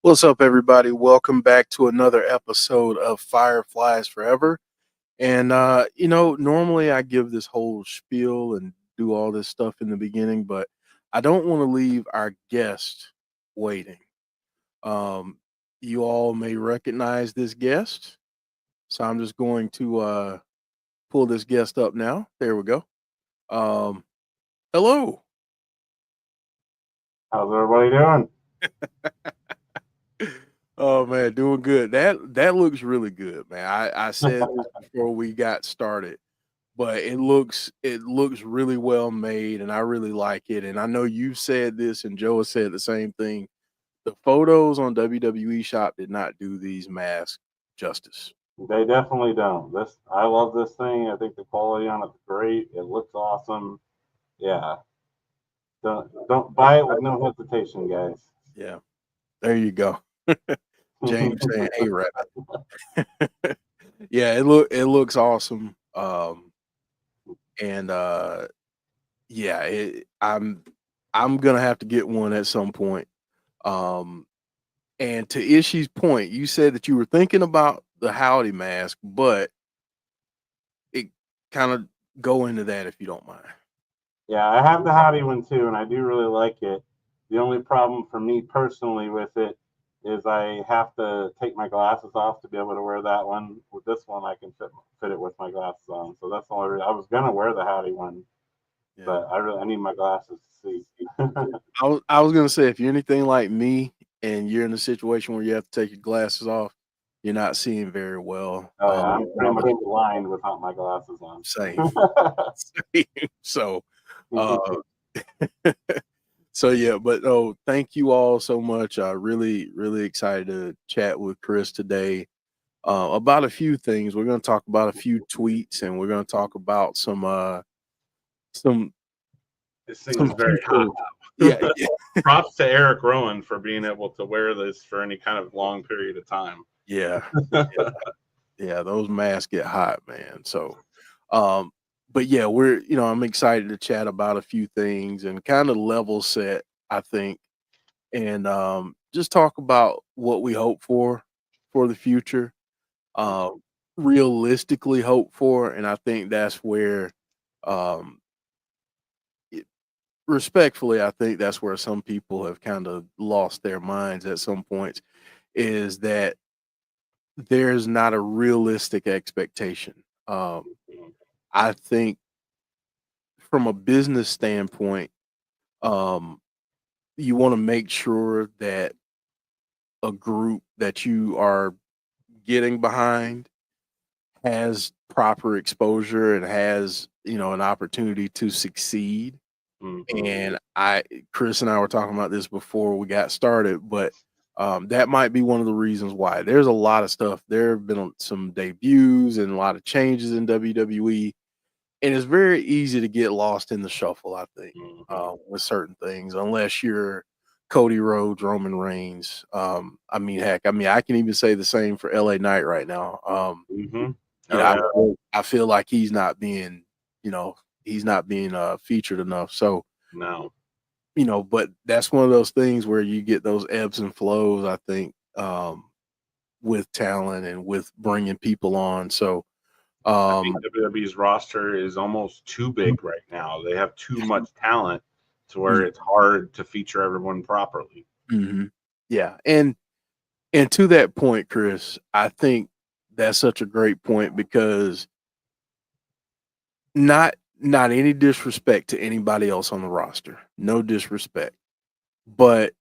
What's up, everybody? Welcome back to another episode of Fireflies Forever. And, normally I give this whole spiel and do all this stuff in the beginning, but I don't want to leave our guest waiting. Um, you all may recognize this guest. So I'm just going to pull this guest up now. There we go. Um, hello. How's everybody doing? Oh man, doing good. That looks really good, man. I said this before we got started, but it looks really well made, and I really like it. And I know you said this, and Joe has said the same thing. The photos on WWE Shop did not do these masks justice. They definitely don't. I love this thing. I think the quality on it's great. It looks awesome. Yeah. Don't buy it with no hesitation, guys. Yeah, there you go. James saying, "Hey, rabbit." Yeah, it looks awesome. And yeah, I'm gonna have to get one at some point. Um, and to Ishi's point, you said that you were thinking about the Howdy mask, but it kind of go into that if you don't mind. Yeah, I have the Howdy one too, and I do really like it. The only problem for me personally with it is I have to take my glasses off to be able to wear that one. With this one, I can fit it with my glasses on. So that's the only reason. I was gonna wear the Howdy one, Yeah, but I need my glasses to see. I was gonna say if you're anything like me and you're in a situation where you have to take your glasses off, you're not seeing very well. Oh yeah, I'm pretty much blind without my glasses on. Same, same. So, uh, so yeah, but oh, thank you all so much. I really excited to chat with Chris today about a few things. We're going to talk about a few tweets, and we're going to talk about some This thing some is very hot. people. Yeah, yeah, Props to Eric Rowan for being able to wear this for any kind of long period of time. yeah, yeah, yeah. Those masks get hot, man. So, um, but yeah, I'm excited to chat about a few things and kind of level set. I think and just talk about what we hope for the future, uh, realistically hope for, and I think that's where, um, it, respectfully, I think that's where some people have kind of lost their minds at some points. Is that there's not a realistic expectation. I think from a business standpoint, um, you want to make sure that a group that you are getting behind has proper exposure and has, an opportunity to succeed. Mhm. And Chris and I were talking about this before we got started, but that might be one of the reasons why there's a lot of stuff. There have been some debuts and a lot of changes in WWE, and it's very easy to get lost in the shuffle. I think Mhm. with certain things, unless you're Cody Rhodes, Roman Reigns. Heck, I can even say the same for LA Knight right now. Mhm. You Oh know, yeah. I feel like you know, he's not being featured enough. So, No. but that's one of those things where you get those ebbs and flows, I think, with talent and with bringing people on. So, I think um, WWE's roster is almost too big right now. They have too much talent to where it's hard to feature everyone properly. mm-hmm. Yeah. And to that point, Chris, I think that's such a great point because not any disrespect to anybody else on the roster. No disrespect. But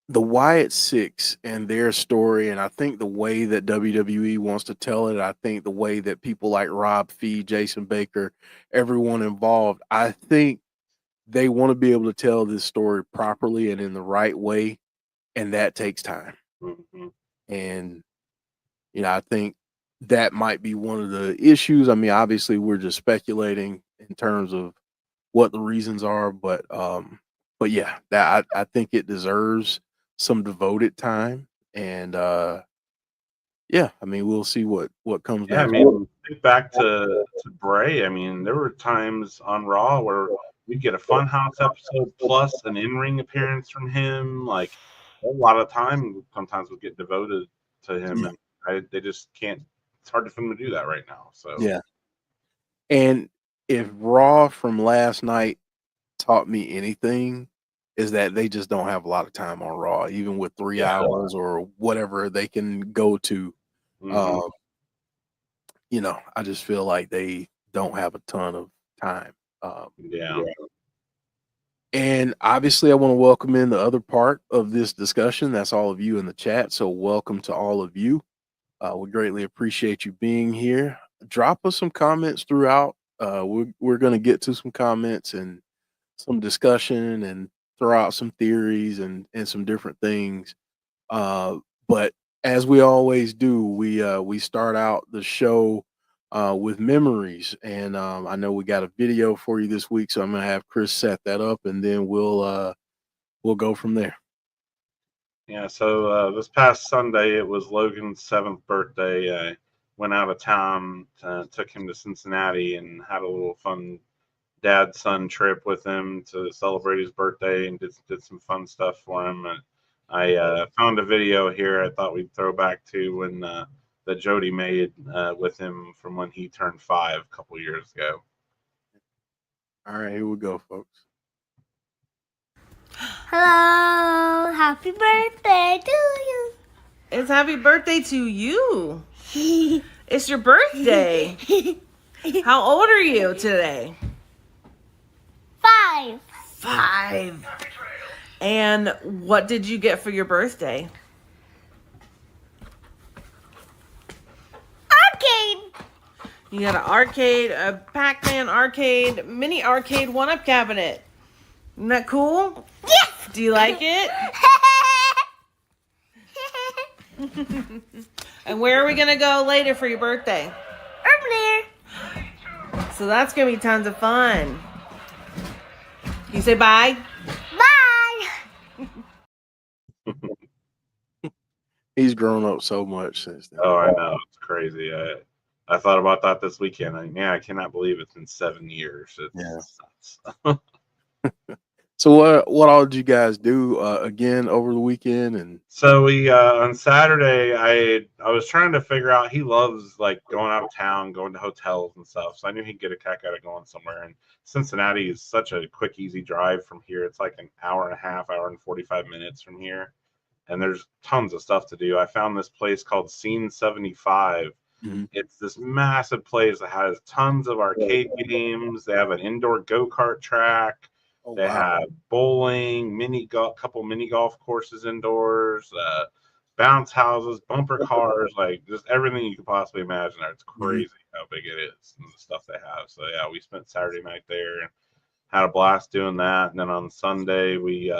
the Wyatt Sicks and their story, and I think the way that WWE wants to tell it, I think the way that people like Rob Fee, Jason Baker, everyone involved, I think they want to be able to tell this story properly and in the right way, and that takes time. Mhm. And I think that might be one of the issues. I mean, obviously, we're just speculating in terms of what the reasons are, but yeah, that I think it deserves some devoted time, and yeah, I mean, we'll see what comes Yeah, I next. mean, think back to Bray. I mean, there were times on Raw where you get a Funhouse episode plus an in-ring appearance from him. Like a lot of time sometimes would get devoted to him, and they just can't. It's hard for them to do that right now. So Yeah. And if Raw from last night taught me anything, is that they just don't have a lot of time on Raw, even with 3 hours or whatever they can go to. You know, I just feel like they don't have a ton of time. And obviously, I want to welcome in the other part of this discussion. That's all of you in the chat. So, welcome to all of you. We greatly appreciate you being here. Drop us some comments throughout. We're going to get to some comments and some discussion and throw out some theories and some different things. But as we always do, we start out the show with memories, and I know we got a video for you this week, so I'm gonna have Chris set that up, and then we'll go from there. Yeah, so this past Sunday, it was Logan's 7th birthday. I went out of town, took him to Cincinnati, and had a little fun dad-son trip with him to celebrate his birthday, and did some fun stuff for him. And I found a video here I thought we'd throw back to when that Jodie made with him from when he turned 5 a couple years ago. All right, here we go, folks. Hello, happy birthday to you. It's happy birthday to you. It's your birthday. How old are you today? 5. 5. And what did you get for your birthday? Arcade. You got an arcade, a Pac-Man arcade, mini arcade 1-up cabinet. Isn't that cool? Yes. Do you like it? And where are we going to go later for your birthday? Earlier. So that's going to be tons of fun. Can you say bye? Bye. He's grown up so much since then. Oh, I know. It's crazy. I thought about that this weekend. I cannot believe it's been 7 years. It's nuts. So what all did you guys do again over the weekend? And so we on Saturday, I was trying to figure out. He loves like going out of town, going to hotels and stuff. So I knew he'd get a kick out of going somewhere. And Cincinnati is such a quick, easy drive from here. It's like an hour and a half, hour and 45 minutes from here. And there's tons of stuff to do. I found this place called Scene 75. Mhm. It's this massive place that has tons of arcade games. They have an indoor go-kart track. They have bowling, couple mini golf courses indoors, bounce houses, bumper cars, like just everything you could possibly imagine. It's crazy how big it is and the stuff they have. So yeah, we spent Saturday night there and had a blast doing that. And then on Sunday we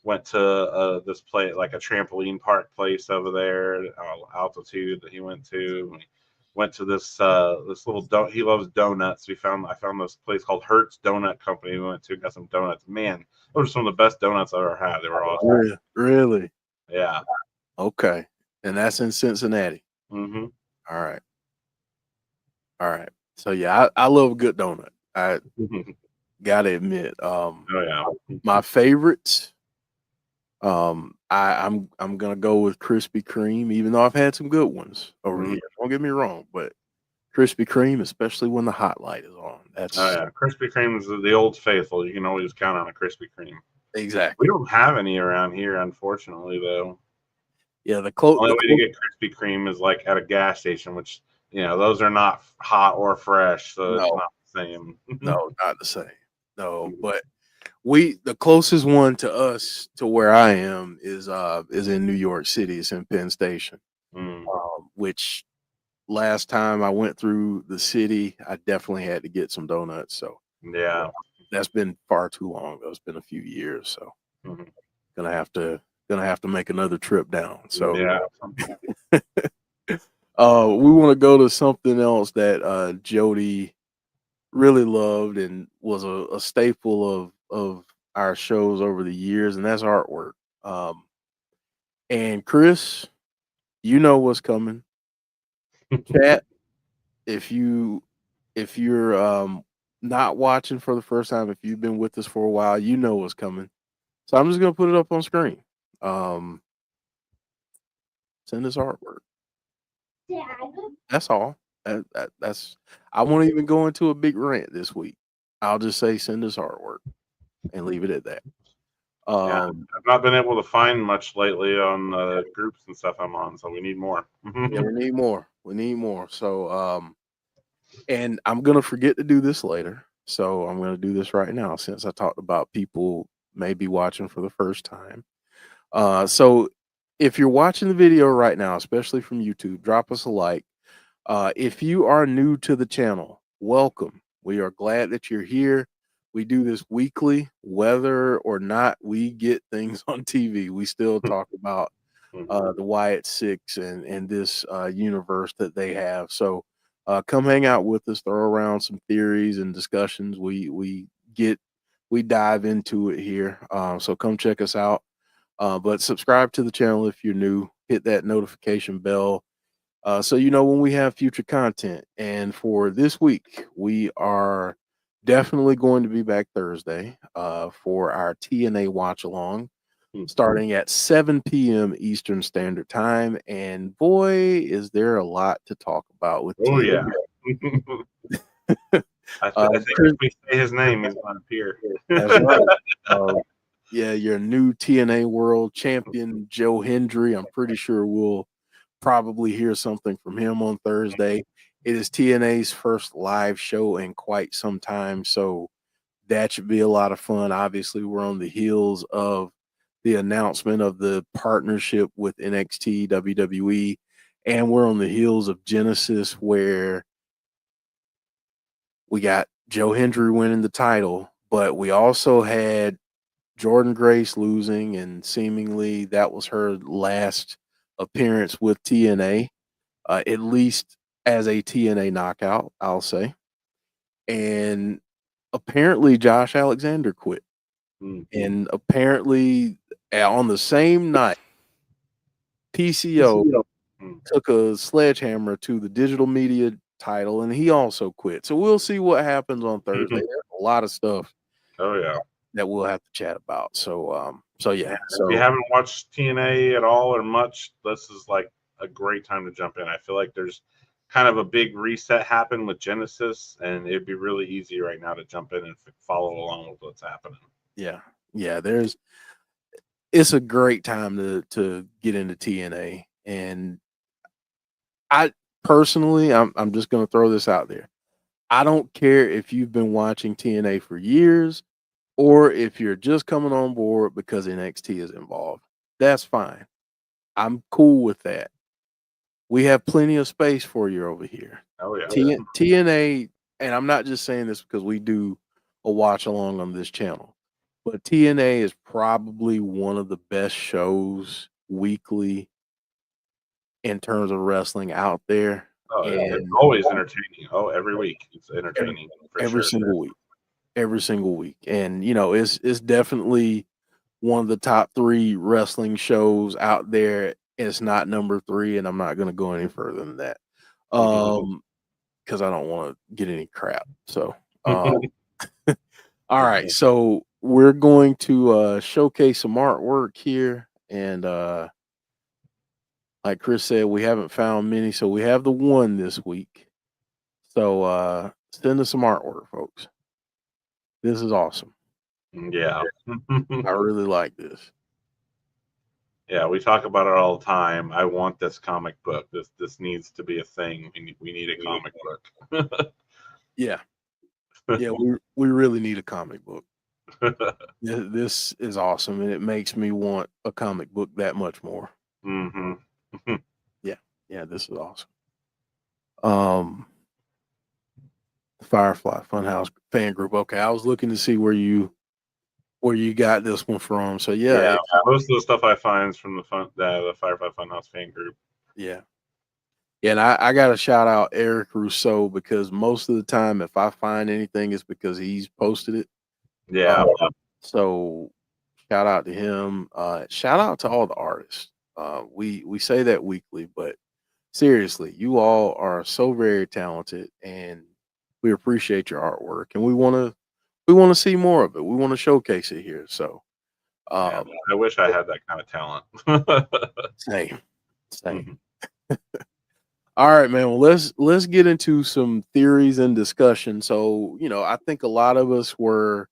went to this place, like a trampoline park place over there, Altitude that he went to. We went to this little he loves donuts. I found this place called Hertz Donut Company. We went to, got some donuts. Man, those are some of the best donuts I've ever had. They were awesome. Really? Yeah. Okay. And that's in Cincinnati. Mm-hmm. All right. So yeah, I love a good donut. I gotta admit. Oh yeah. My favorites. I'm gonna go with Krispy Kreme, even though I've had some good ones over here. Don't get me wrong, but Krispy Kreme, especially when the hot light is on. That's Krispy Kreme is the old faithful. You can always count on a Krispy Kreme. Exactly. We don't have any around here, unfortunately, though. Yeah, the only way to get Krispy Kreme is like at a gas station, which those are not hot or fresh, so it's not the same. No, not the same. No, but the closest one to us to where I am is in New York City. It's in Penn Station, which last time I went through the city, I definitely had to get some donuts. So yeah, that's been far too long. It's been a few years, so gonna have to make another trip down. So yeah. We want to go to something else that Jodie really loved and was a staple of our shows over the years, and that's artwork. And Chris, you know what's coming. Chat, if you're not watching for the first time, if you've been with us for a while, you know what's coming. So I'm just gonna put it up on screen. Send us artwork. That's all. That's. I won't even go into a big rant this week. I'll just say send us artwork and leave it at that. Yeah, I've not been able to find much lately on the groups and stuff I'm on, so we need more. Yeah, we need more. We need more. So, and I'm gonna forget to do this later. So I'm gonna do this right now since I talked about people maybe watching for the first time. So if you're watching the video right now, especially from YouTube, drop us a like. If you are new to the channel, welcome. We are glad that you're here. We do this weekly, whether or not we get things on TV. We still talk about the Wyatt Sicks and this universe that they have. So come hang out with us, throw around some theories and discussions. We dive into it here. So come check us out. But subscribe to the channel if you're new. Hit that notification bell so you know when we have future content. And for this week, we are definitely going to be back Thursday for our TNA watch along, starting at 7 p.m. Eastern Standard Time. And boy, is there a lot to talk about with Oh TNA. yeah. I think if we say his name, he's going to appear. That's right. Yeah, your new TNA World Champion, Joe Hendry. I'm pretty sure we'll probably hear something from him on Thursday. It is TNA's first live show in quite some time, so that should be a lot of fun. Obviously, we're on the heels of the announcement of the partnership with NXT, WWE, and we're on the heels of Genesis, where we got Joe Hendry winning the title, but we also had Jordan Grace losing, and seemingly that was her last appearance with TNA, at least as a TNA knockout, I'll say. And apparently Josh Alexander quit. And apparently on the same night, PCO took a sledgehammer to the digital media title, and he also quit. So we'll see what happens on Thursday. There's a lot of stuff. Oh yeah, that we'll have to chat about. So yeah. So if you haven't watched TNA at all or much, this is like a great time to jump in. I feel like there's kind of a big reset happened with Genesis, and it'd be really easy right now to jump in and follow along with what's happening. Yeah. It's a great time to get into TNA, and I personally, I'm just going to throw this out there. I don't care if you've been watching TNA for years or if you're just coming on board because NXT is involved. That's fine. I'm cool with that. We have plenty of space for you over here. Oh yeah. TNA, and I'm not just saying this because we do a watch along on this channel, but TNA is probably one of the best shows weekly in terms of wrestling out there. Oh, it's always entertaining. Oh, every week it's entertaining. Every single week. And you know, it's definitely one of the top 3 wrestling shows out there. It's not number 3, and I'm not going to go any further than that. Because I don't want to get any crap. So all right. So we're going to showcase some artwork here. And like Chris said, we haven't found many. So we have the one this week. So send us some artwork, folks. This is awesome. Yeah. I really like this. Yeah, we talk about it all the time. I want this comic book. This needs to be a thing. We need a comic book. Yeah. We really need a comic book. This is awesome, and it makes me want a comic book that much more. Yeah, this is awesome. Firefly Funhouse fan group. Okay, I was looking to see where you got this one from. So yeah, most of the stuff I find is from the Firefly Funhouse fan group. Yeah, and I got to shout out Eric Rousseau, because most of the time, if I find anything, it's because he's posted it. Yeah. So shout out to him. Shout out to all the artists. We say that weekly, but seriously, you all are so very talented, and We appreciate your artwork, and we want to see more of it. We want to showcase it here. So, I wish I had that kind of talent. same. All right, man. Well, let's get into some theories and discussion. So, I think a lot of us were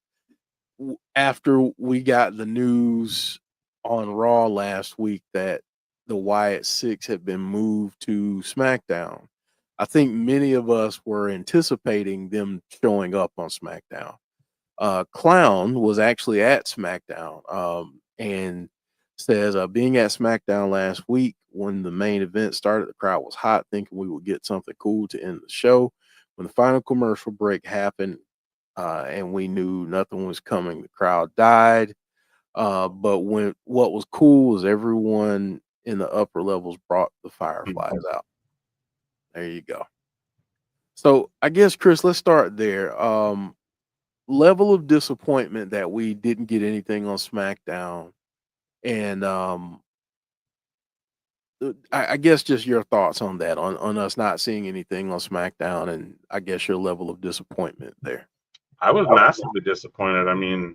after we got the news on Raw last week that the Wyatt Sicks had been moved to SmackDown. I think many of us were anticipating them showing up on SmackDown. Clown was actually at SmackDown and says, being at SmackDown last week when the main event started, the crowd was hot, thinking we would get something cool to end the show. When the final commercial break happened and we knew nothing was coming, the crowd died. But what was cool was everyone in the upper levels brought the Fireflies out. There you go. So I guess, Chris, let's start there. Level of disappointment that we didn't get anything on SmackDown, and I guess just your thoughts on that, on us not seeing anything on SmackDown, and I guess your level of disappointment there. I was massively disappointed. I mean,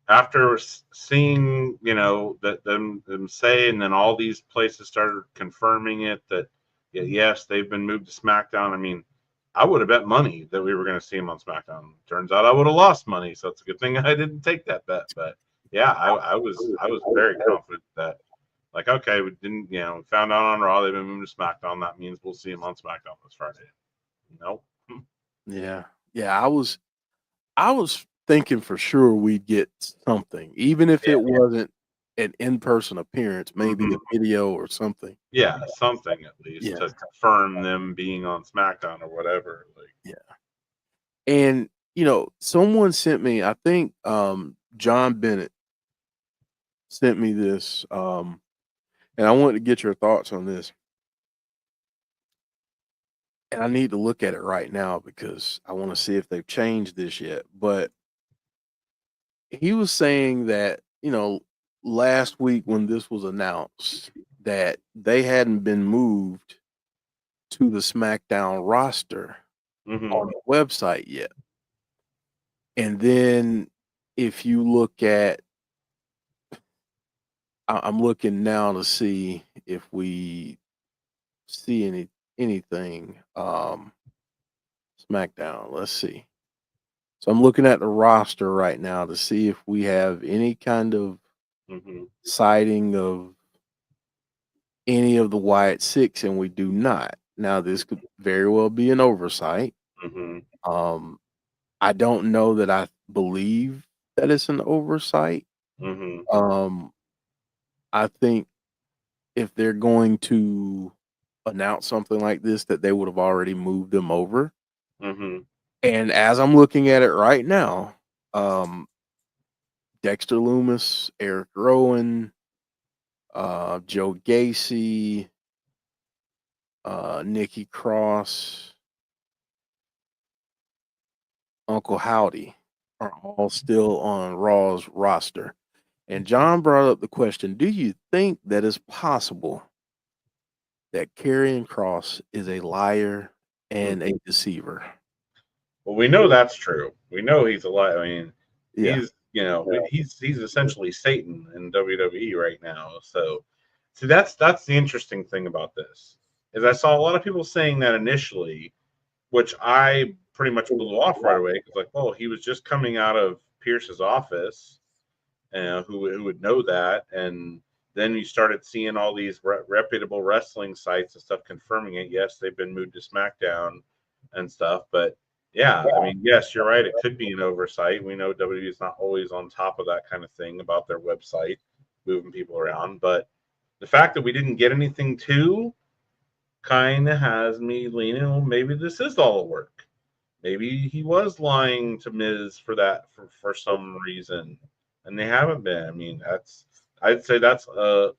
after seeing, that them say, and then all these places started confirming it that yes, they've been moved to SmackDown. I mean, I would have bet money that we were going to see him on SmackDown. Turns out I would have lost money, so it's a good thing I didn't take that bet. But yeah, I was very confident that, like, okay, we didn't, we found out on Raw they've been moved to SmackDown. That means we'll see him on SmackDown this Friday. Nope. Yeah, I was thinking for sure we'd get something, even if it wasn't an in-person appearance, maybe a video or something. Yeah, something at least to confirm them being on SmackDown or whatever. And someone sent me, I think John Bennett sent me this, and I wanted to get your thoughts on this. And I need to look at it right now because I want to see if they've changed this yet. But he was saying that, last week when this was announced, that they hadn't been moved to the SmackDown roster on the website yet. And then if you look at, I'm looking now to see if we see anything SmackDown. Let's see. So I'm looking at the roster right now to see if we have any kind of sighting of any of the Wyatt Sicks, and we do not. Now, this could very well be an oversight. I don't know that I believe that it's an oversight. I think if they're going to announce something like this, that they would have already moved them over. And as I'm looking at it right now, Dexter Lumis, Eric Rowan, Joe Gacy, Nikki Cross, Uncle Howdy are all still on Raw's roster. And John brought up the question, do you think that it's possible that Karrion Kross is a liar and a deceiver? Well, we know that's true. We know he's a liar. I mean, he's he's essentially Satan in WWE right now. So that's the interesting thing about this is I saw a lot of people saying that initially, which I pretty much blew off right away because, like, oh, he was just coming out of Pierce's office, who would know that, and then you started seeing all these reputable wrestling sites and stuff confirming it. Yes, they've been moved to SmackDown and stuff, but yeah, I mean, yes, you're right. It could be an oversight. We know WWE is not always on top of that kind of thing about their website, moving people around. But the fact that we didn't get anything too kind of has me leaning, well, maybe this is all a work. Maybe he was lying to Miz for some reason, and they haven't been. I mean, I'd say that's a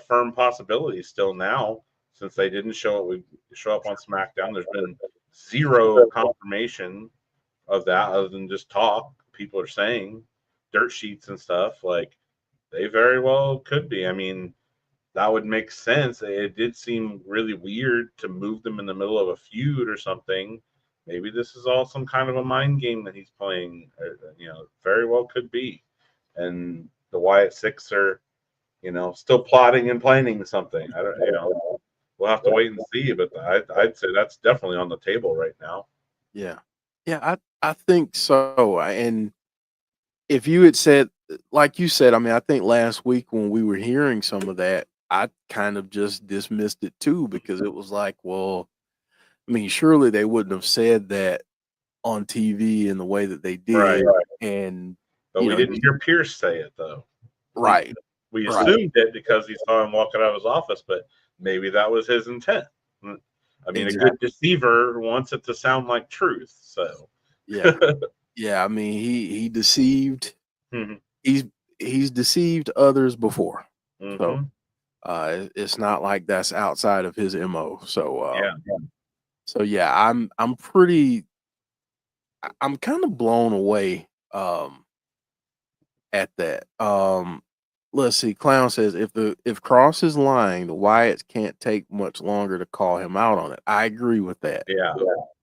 firm possibility still now, since they didn't show up on SmackDown. There's been zero confirmation of that other than just talk. People are saying dirt sheets and stuff. Like, they very well could be. I mean, that would make sense. It did seem really weird to move them in the middle of a feud or something. maybe this is all some kind of a mind game that he's playing. Very well could be. And the Wyatt Sicks are, still plotting and planning something. I don't, we'll have to wait and see. But I'd say that's definitely on the table right now. Yeah. Yeah, I think so. And if you had said, like you said, I mean, I think last week when we were hearing some of that, I kind of just dismissed it too, because it was like, well, I mean, surely they wouldn't have said that on TV in the way that they did. Right. And But we didn't hear Pierce say it though. Right. We assumed it because he saw him walking out of his office, but maybe that was his intent. I mean, Exactly. a good deceiver wants it to sound like truth. So Yeah. Yeah, I mean, he deceived. Mhm. He's deceived others before. Mhm. So it's not like that's outside of his MO. Yeah. So yeah, I'm kind of blown away at that. Let's see. Clown says if Cross is lying, the Wyatts can't take much longer to call him out on it. I agree with that. Yeah.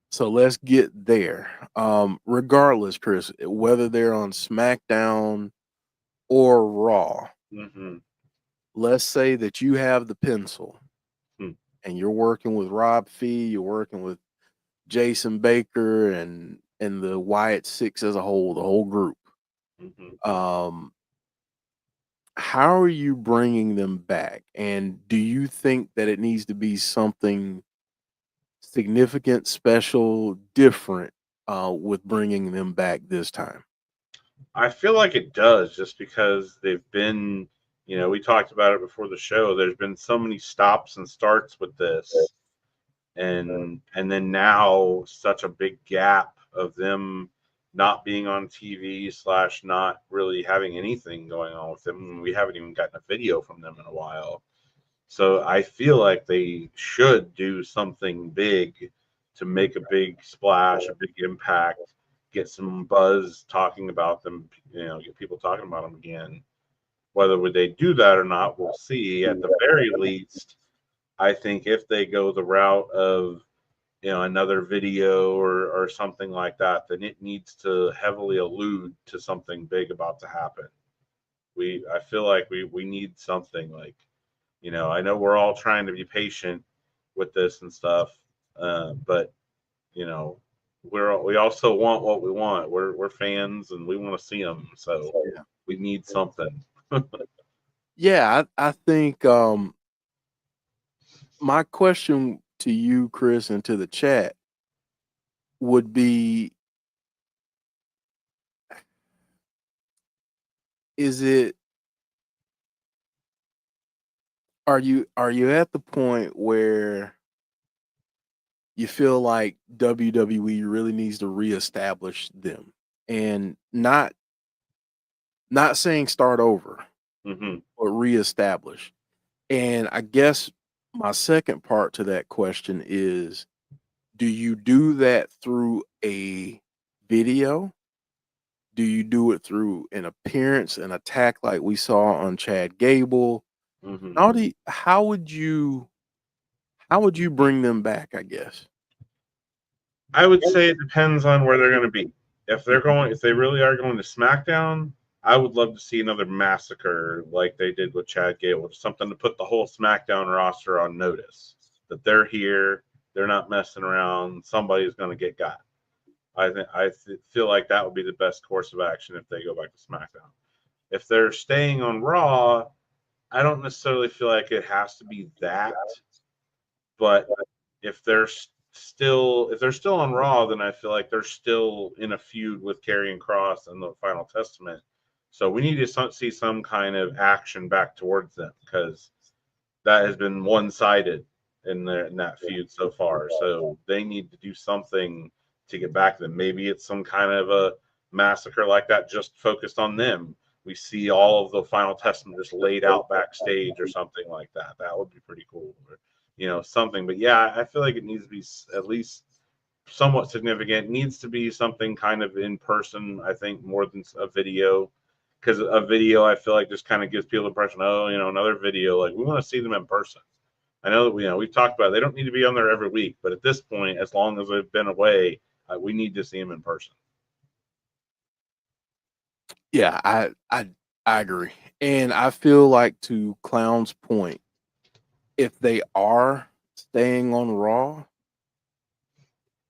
So let's get there. Regardless, Chris, whether they're on SmackDown or Raw, Mhm. let's say that you have the pencil Hmm. and you're working with Rob Fee, you're working with Jason Baker and the Wyatt Sicks as a whole, the whole group. Mhm. How are you bringing them back? And do you think that it needs to be something significant, special, different with bringing them back this time? I feel like it does, just because they've been, we talked about it before the show. There's been so many stops and starts with this, and then now such a big gap of them not being on TV / not really having anything going on with them. We haven't even gotten a video from them in a while. So I feel like they should do something big to make a big splash, a big impact, get some buzz talking about them, get people talking about them again. Whether would they do that or not, we'll see. At the very least, I think if they go the route of another video or something like that, then it needs to heavily allude to something big about to happen. I feel like we need something like, I know we're all trying to be patient with this and stuff, but we also want what we want. We're fans and we want to see them, so we need something. Yeah, I think my question to you, Chris, and to the chat would be, are you at the point where you feel like WWE really needs to reestablish them, and not saying start over, Mm-hmm. but reestablish? And I guess my second part to that question is, do you do that through a video? Do you do it through an appearance, an attack like we saw on Chad Gable? Mm-hmm. How would you bring them back, I guess? I would say it depends on where they're going to be. If they really are going to SmackDown, I would love to see another massacre like they did with Chad Gable, something to put the whole SmackDown roster on notice that they're here, they're not messing around, somebody's going to get got. I feel like that would be the best course of action if they go back to SmackDown. If they're staying on Raw, I don't necessarily feel like it has to be that, but if they're still on Raw, then I feel like they're still in a feud with Karrion Kross and the Final Testament. So we need to see some kind of action back towards them, because that has been one-sided in that feud so far. So they need to do something to get back to them. Maybe it's some kind of a massacre like that, just focused on them. We see all of the Final Testament just laid out backstage or something like that. That would be pretty cool. Or, something. But yeah, I feel like it needs to be at least somewhat significant. It needs to be something kind of in person, I think, more than a video. Because a video, I feel like, just kind of gives people the impression, another video. Like, we want to see them in person. I know that we've talked about it. They don't need to be on there every week, but at this point, as long as they've been away, We need to see him in person. Yeah, I agree. And I feel like, to Clown's point, if they are staying on Raw,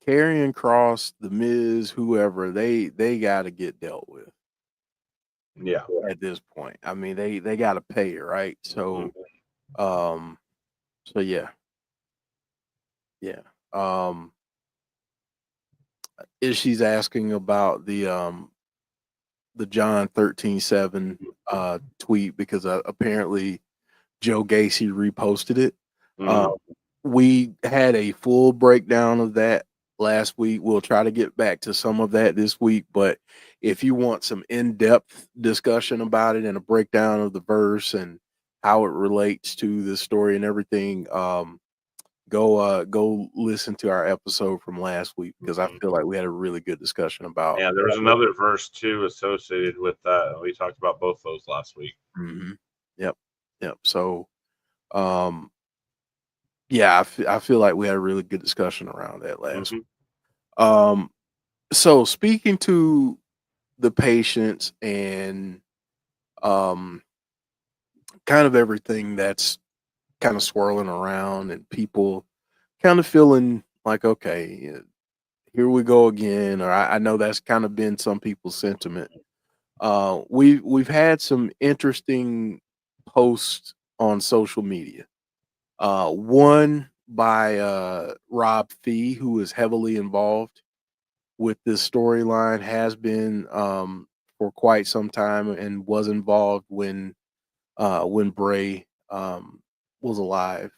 Karrion Kross, The Miz, whoever, they got to get dealt with. Yeah. At this point, I mean, they got to pay it, right? So, so yeah. She's asking about the John 13:7 tweet, because apparently Joe Gacy reposted it. We had a full breakdown of that last week. We'll try to get back to some of that this week, but if you want some in-depth discussion about it and a breakdown of the verse and how it relates to the story and everything, go listen to our episode from last week, because I feel like we had a really good discussion about. Yeah, there was another verse too associated with that. We talked about both those last week. Yep. So, yeah, I feel like we had a really good discussion around that last week. So speaking to the patients and kind of everything that's kind of swirling around, and people kind of feeling like, okay, here we go again, or I know that's kind of been some people's sentiment. We've had some interesting posts on social media. One by Rob Fee, who is heavily involved with this storyline, has been for quite some time, and was involved when Bray was alive.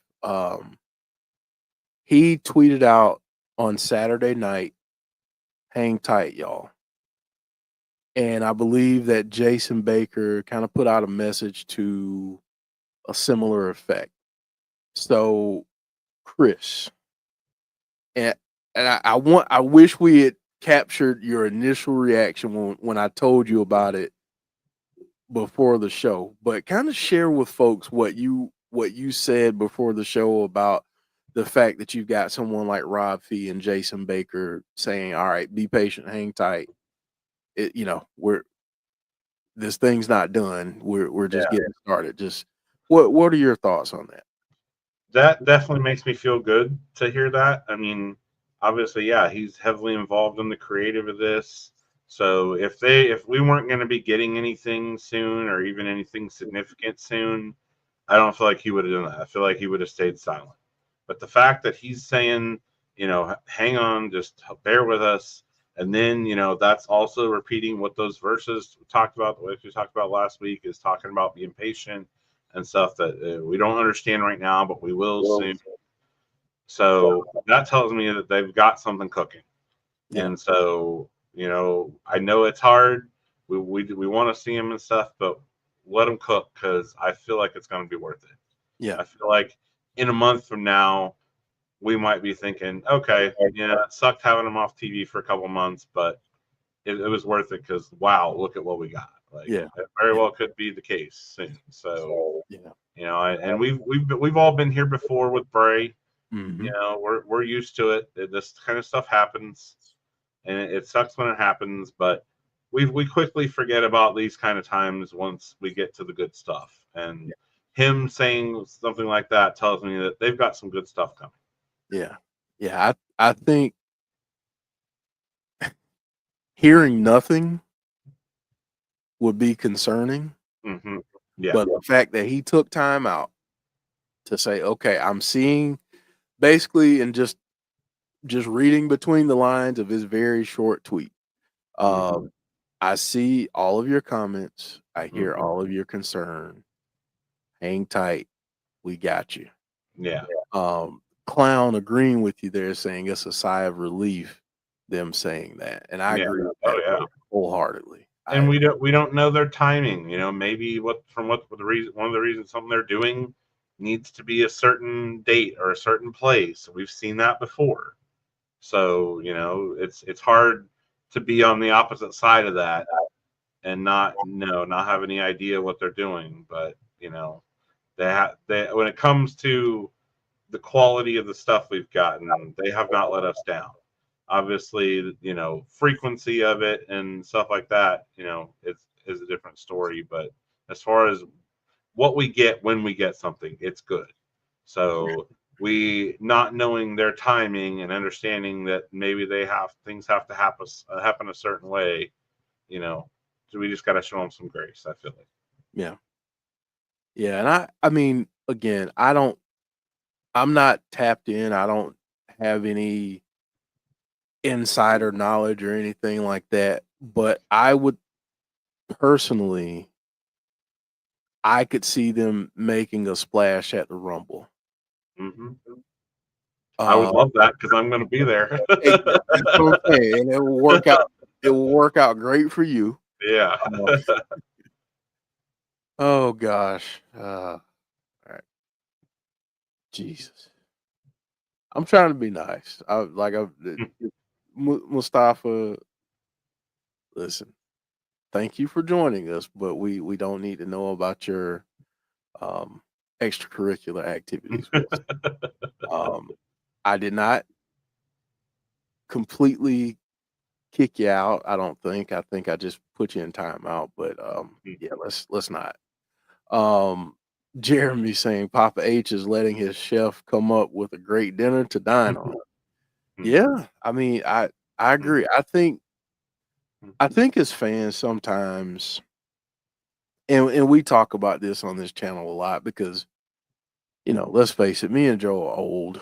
He tweeted out on Saturday night, "Hang tight, y'all." And I believe that Jason Baker kind of put out a message to a similar effect. So, Chris, and I wish we had captured your initial reaction when I told you about it before the show, but kind of share with folks what you said before the show about the fact that you've got someone like Rob Fee and Jason Baker saying, "All right, be patient, hang tight. This thing's not done. We're just getting started." Just what are your thoughts on that? That definitely makes me feel good to hear that. I mean, obviously, yeah, he's heavily involved in the creative of this. So if we weren't going to be getting anything soon, or even anything significant soon, I don't feel like he would have done that. I feel like he would have stayed silent. But the fact that he's saying, hang on, just bear with us, and then that's also repeating what those verses talked about, what we talked about last week, is talking about being patient and stuff that we don't understand right now, but we will soon. So that tells me that they've got something cooking. Yeah. And so, I know it's hard. We want to see them and stuff, but let them cook, because I feel like it's going to be worth it. Yeah. I feel like in a month from now, we might be thinking, okay, it sucked having them off TV for a couple months, but it was worth it, because wow, look at what we got. It very well could be the case soon. So and we've all been here before with Bray. Mm-hmm. We're used to it. This kind of stuff happens, and it sucks when it happens, but we quickly forget about these kind of times once we get to the good stuff. And him saying something like that tells me that they've got some good stuff coming. Yeah. I think hearing nothing would be concerning. Mm-hmm. Yeah. But the fact that he took time out to say, okay, I'm seeing, basically, and just reading between the lines of his very short tweet, I see all of your comments. I hear all of your concern. Hang tight. We got you. Yeah. Clown agreeing with you there, saying it's a sigh of relief, them saying that. And I agree with that wholeheartedly. And we don't know their timing. Maybe one of the reasons something they're doing needs to be a certain date or a certain place. We've seen that before. So, it's hard to be on the opposite side of that and not have any idea what they're doing. But, they when it comes to the quality of the stuff we've gotten, they have not let us down. Obviously, frequency of it and stuff like that, is a different story. But as far as what we get when we get something, it's good. So we not knowing their timing and understanding that maybe things have to happen a certain way, so we just got to show them some grace. I feel like. Yeah. Yeah, and I mean, again, I'm not tapped in. I don't have any insider knowledge or anything like that, but I would personally, I could see them making a splash at the Rumble. Mm-hmm. I would love that because I'm going to be there. That's what I'm saying, and it will work out. It will work out great for you. Yeah. Oh gosh. All right. Jesus. I'm trying to be nice. Mustafa, listen, thank you for joining us, but we don't need to know about your extracurricular activities. I did not completely kick you out. I don't think. I think I just put you in timeout. But yeah, let's not. Jeremy saying Papa H is letting his chef come up with a great dinner to dine on. Yeah, I mean, I agree. I think as fans sometimes, and we talk about this on this channel a lot because, let's face it, me and Joe are old.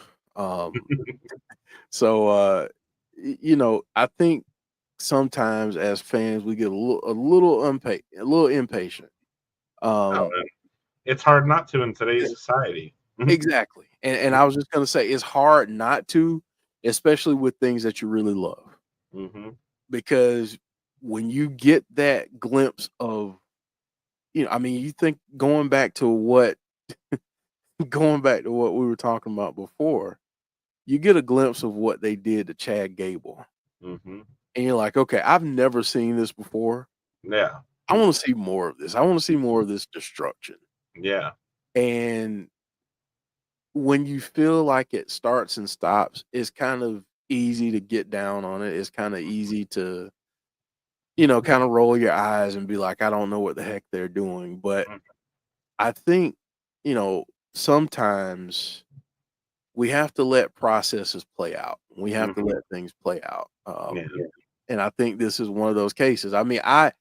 So I think sometimes as fans we get a little impatient. It's hard not to in today's society. Exactly. And I was just gonna say it's hard not to, especially with things that you really love. Mm-hmm. Because when you get that glimpse of, you think going back to what we were talking about before, you get a glimpse of what they did to Chad Gable. Mm-hmm. And you're like, okay, I've never seen this before. Yeah. I want to see more of this. I want to see more of this destruction. Yeah. And when you feel like it starts and stops, it's kind of easy to get down on it. It's kind of easy to, kind of roll your eyes and be like, I don't know what the heck they're doing. But I think, sometimes we have to let processes play out. We have to let things play out. And I think this is one of those cases. I mean, I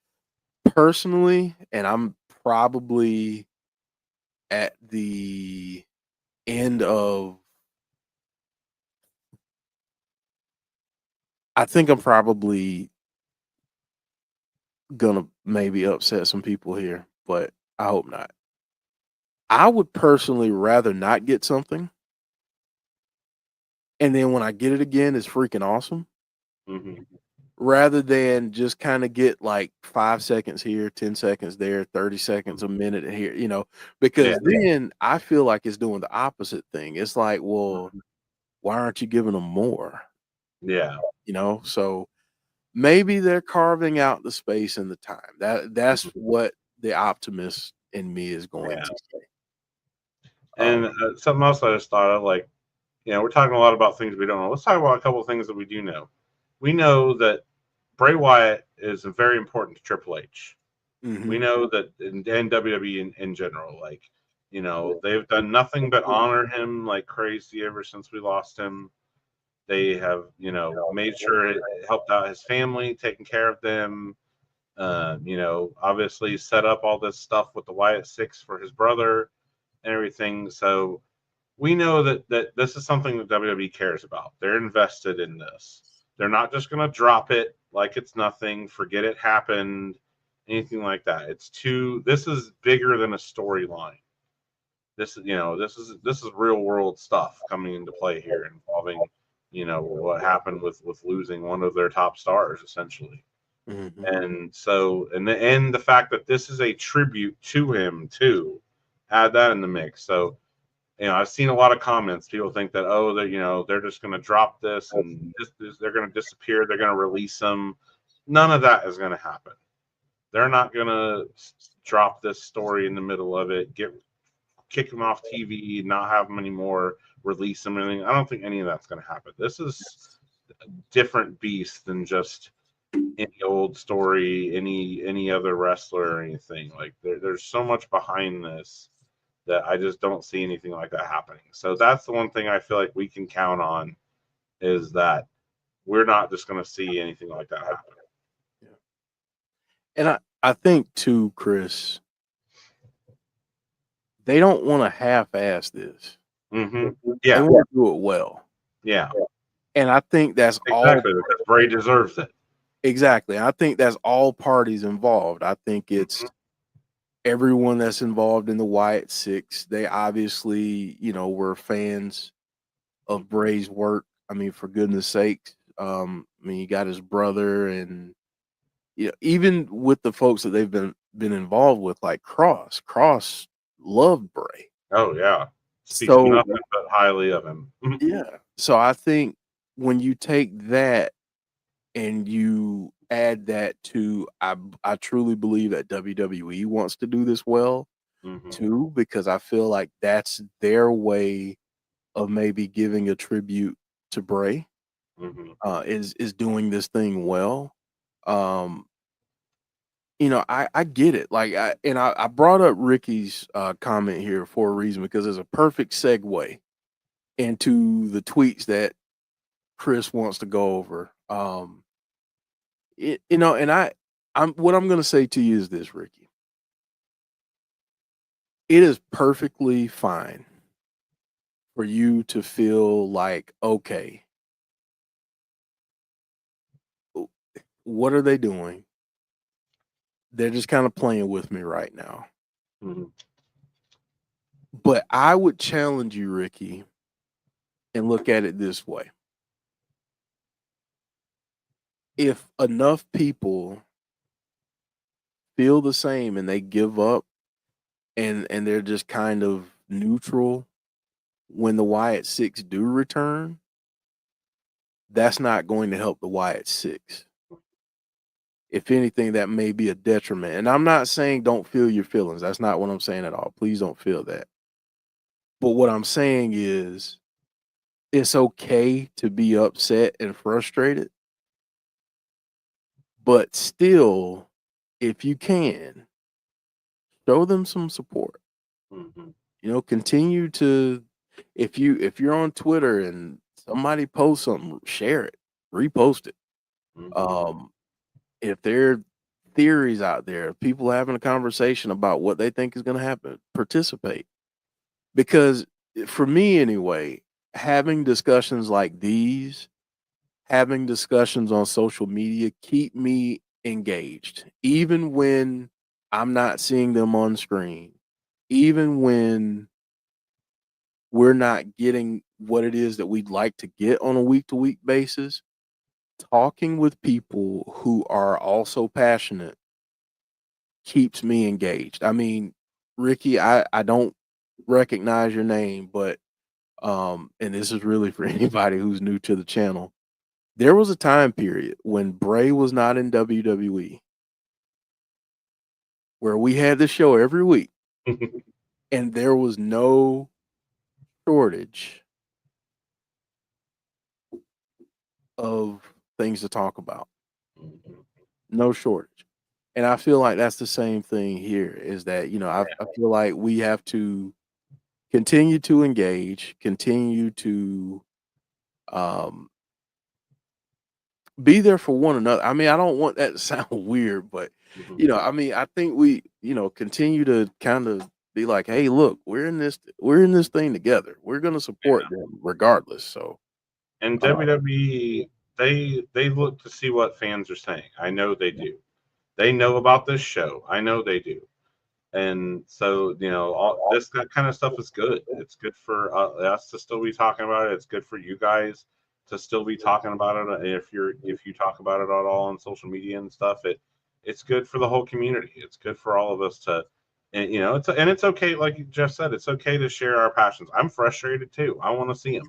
personally, and I'm probably at the end of, I think I'm probably gonna maybe upset some people here, but I hope not. I would personally rather not get something, and then when I get it again, it's freaking awesome. Rather than just kind of get like 5 seconds here, 10 seconds there, 30 seconds, a minute here, because then I feel like it's doing the opposite thing. It's like, well, why aren't you giving them more? Yeah. So maybe they're carving out the space and the time. That's what the optimist in me is going to say. And something else I just thought of, like, we're talking a lot about things we don't know. Let's talk about a couple of things that we do know. We know that Bray Wyatt is very important to Triple H. Mm-hmm. We know that in WWE in general, like, they've done nothing but honor him like crazy ever since we lost him. They have, made sure it helped out his family, taking care of them. Obviously set up all this stuff with the Wyatt Sicks for his brother and everything. So we know that this is something that WWE cares about. They're invested in this. They're not just going to drop it like it's nothing, forget it happened, anything like that. This is bigger than a storyline. This is real world stuff coming into play here, involving, what happened with losing one of their top stars, essentially. Mm-hmm. And so, and the fact that this is a tribute to him too, add that in the mix. So, I've seen a lot of comments. People think that, they're just going to drop this and they're going to disappear. They're going to release them. None of that is going to happen. They're not going to drop this story in the middle of it, kick them off TV, not have them anymore, release them, or anything. I don't think any of that's going to happen. This is different beast than just any old story, any other wrestler or anything. Like there's so much behind this that I just don't see anything like that happening. So that's the one thing I feel like we can count on, is that we're not just going to see anything like that happen. Yeah. And I think too, Chris, they don't want to half-ass this. Mm-hmm. They Yeah. want to do it well. Yeah. And I think that's Exactly, because Bray deserves it. Exactly. I think that's all parties involved. I think it's everyone that's involved in the Wyatt Sicks. They obviously, were fans of Bray's work. I mean, for goodness sakes. You got his brother, and even with the folks that they've been involved with, like Cross. Cross loved Bray. Oh yeah. Speaks nothing but highly of him. Yeah. So I think when you take that and you add that to, I truly believe that WWE wants to do this well too, because I feel like that's their way of maybe giving a tribute to Bray. Is doing this thing well. I get it. Like I brought up Ricky's comment here for a reason, because it's a perfect segue into the tweets that Chris wants to go over. And I'm what I'm going to say to you is this, Ricky. It is perfectly fine for you to feel like, okay, what are they doing? They're just kind of playing with me right now. But I would challenge you, Ricky, and look at it this way. If enough people feel the same and they give up and they're just kind of neutral when the Wyatt Sicks do return, that's not going to help the Wyatt Sicks. If anything, that may be a detriment. And I'm not saying don't feel your feelings. That's not what I'm saying at all. Please don't feel that. But what I'm saying is, it's okay to be upset and frustrated, but still, if you can, show them some support. Continue to, if you're on Twitter and somebody posts something, share it, repost it. If there are theories out there, people having a conversation about what they think is going to happen, participate. Because for me anyway, having discussions like these, having discussions on social media keep me engaged, even when I'm not seeing them on screen, even when we're not getting what it is that we'd like to get on a week-to-week basis. Talking with people who are also passionate keeps me engaged. I mean, Ricky, I don't recognize your name, but and this is really for anybody who's new to the channel. There was a time period when Bray was not in WWE where we had the show every week and there was no shortage of things to talk about. No shortage. And I feel like that's the same thing here, is that, I feel like we have to continue to engage, continue to be there for one another. I mean, I don't want that to sound weird, but I think we, continue to kind of be like, hey, look, we're in this thing together. We're going to support them regardless. So, and WWE, they look to see what fans are saying. I know they do. They know about this show. I know they do. And so, all this kind of stuff is good. It's good for us to still be talking about it. It's good for you guys to still be talking about it. If you talk about it at all on social media and stuff, it's good for the whole community. It's good for all of us to, and it's okay. Like Jeff said, it's okay to share our passions. I'm frustrated too. I want to see him,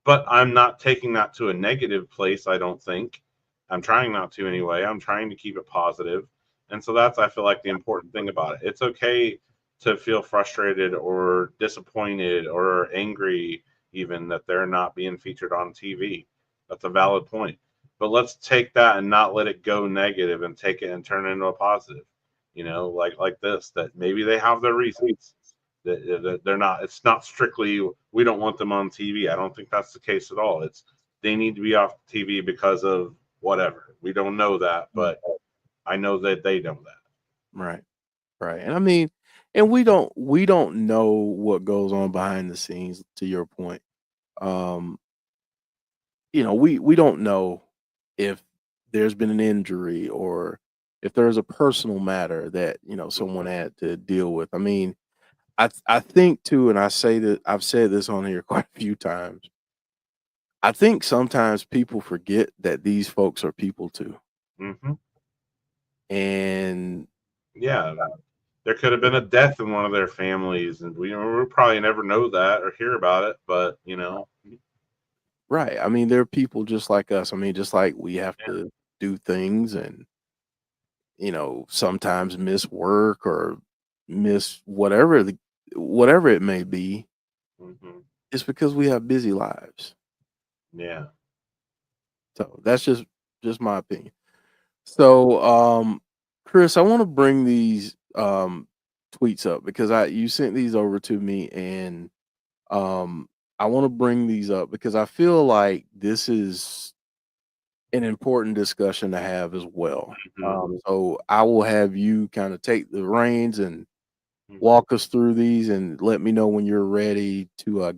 but I'm not taking that to a negative place. I don't think. I'm trying not to anyway. I'm trying to keep it positive. And so that's, I feel like, the important thing about it. It's okay to feel frustrated or disappointed or angry even that they're not being featured on TV. That's a valid point. But let's take that and not let it go negative and take it and turn it into a positive. Like this, that maybe they have their reasons. That they're not. It's not strictly we don't want them on TV. I don't think that's the case at all. It's they need to be off TV because of whatever. We don't know that, but I know that they know that. Right. Right. And I mean, and we don't know what goes on behind the scenes, to your point. Um, we don't know if there's been an injury or if there's a personal matter that, someone had to deal with. I mean, I think too, and I say that I've said this on here quite a few times. I think sometimes people forget that these folks are people too. Hmm. And Yeah, there could have been a death in one of their families, and we'll probably never know that or hear about it. But right. I mean, they're people just like us. I mean, just like we have to do things and, sometimes miss work or miss whatever it may be. hmm It's because we have busy lives. yeah, So that's just my opinion. So, Chris, I want to bring these tweets up because you sent these over to me, and I want to bring these up because I feel like this is an important discussion to have as well. So I will have you kind of take the reins and walk us through these, and let me know when you're ready to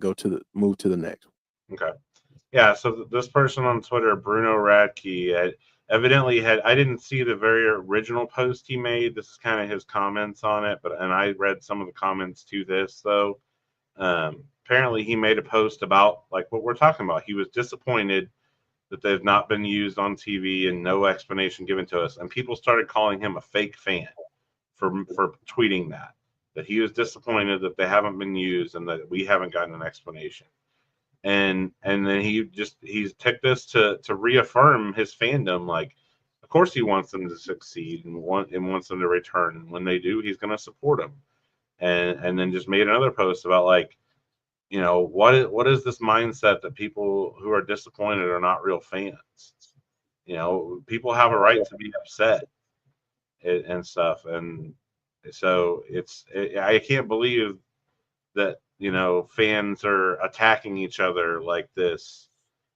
move to the next one. okay. Yeah, so this person on Twitter, Bruno Radke, evidently I didn't see the very original post he made. This is kind of his comments on it, and I read some of the comments to this, though. Apparently, he made a post about like what we're talking about. He was disappointed that they've not been used on TV and no explanation given to us. And people started calling him a fake fan for tweeting that he was disappointed that they haven't been used and that we haven't gotten an explanation. And then he's took this to reaffirm his fandom. Like, of course he wants them to succeed and wants them to return. And when they do, he's going to support them. And then just made another post about like, what is this mindset that people who are disappointed are not real fans? People have a right to be upset and stuff. And so I can't believe that fans are attacking each other like this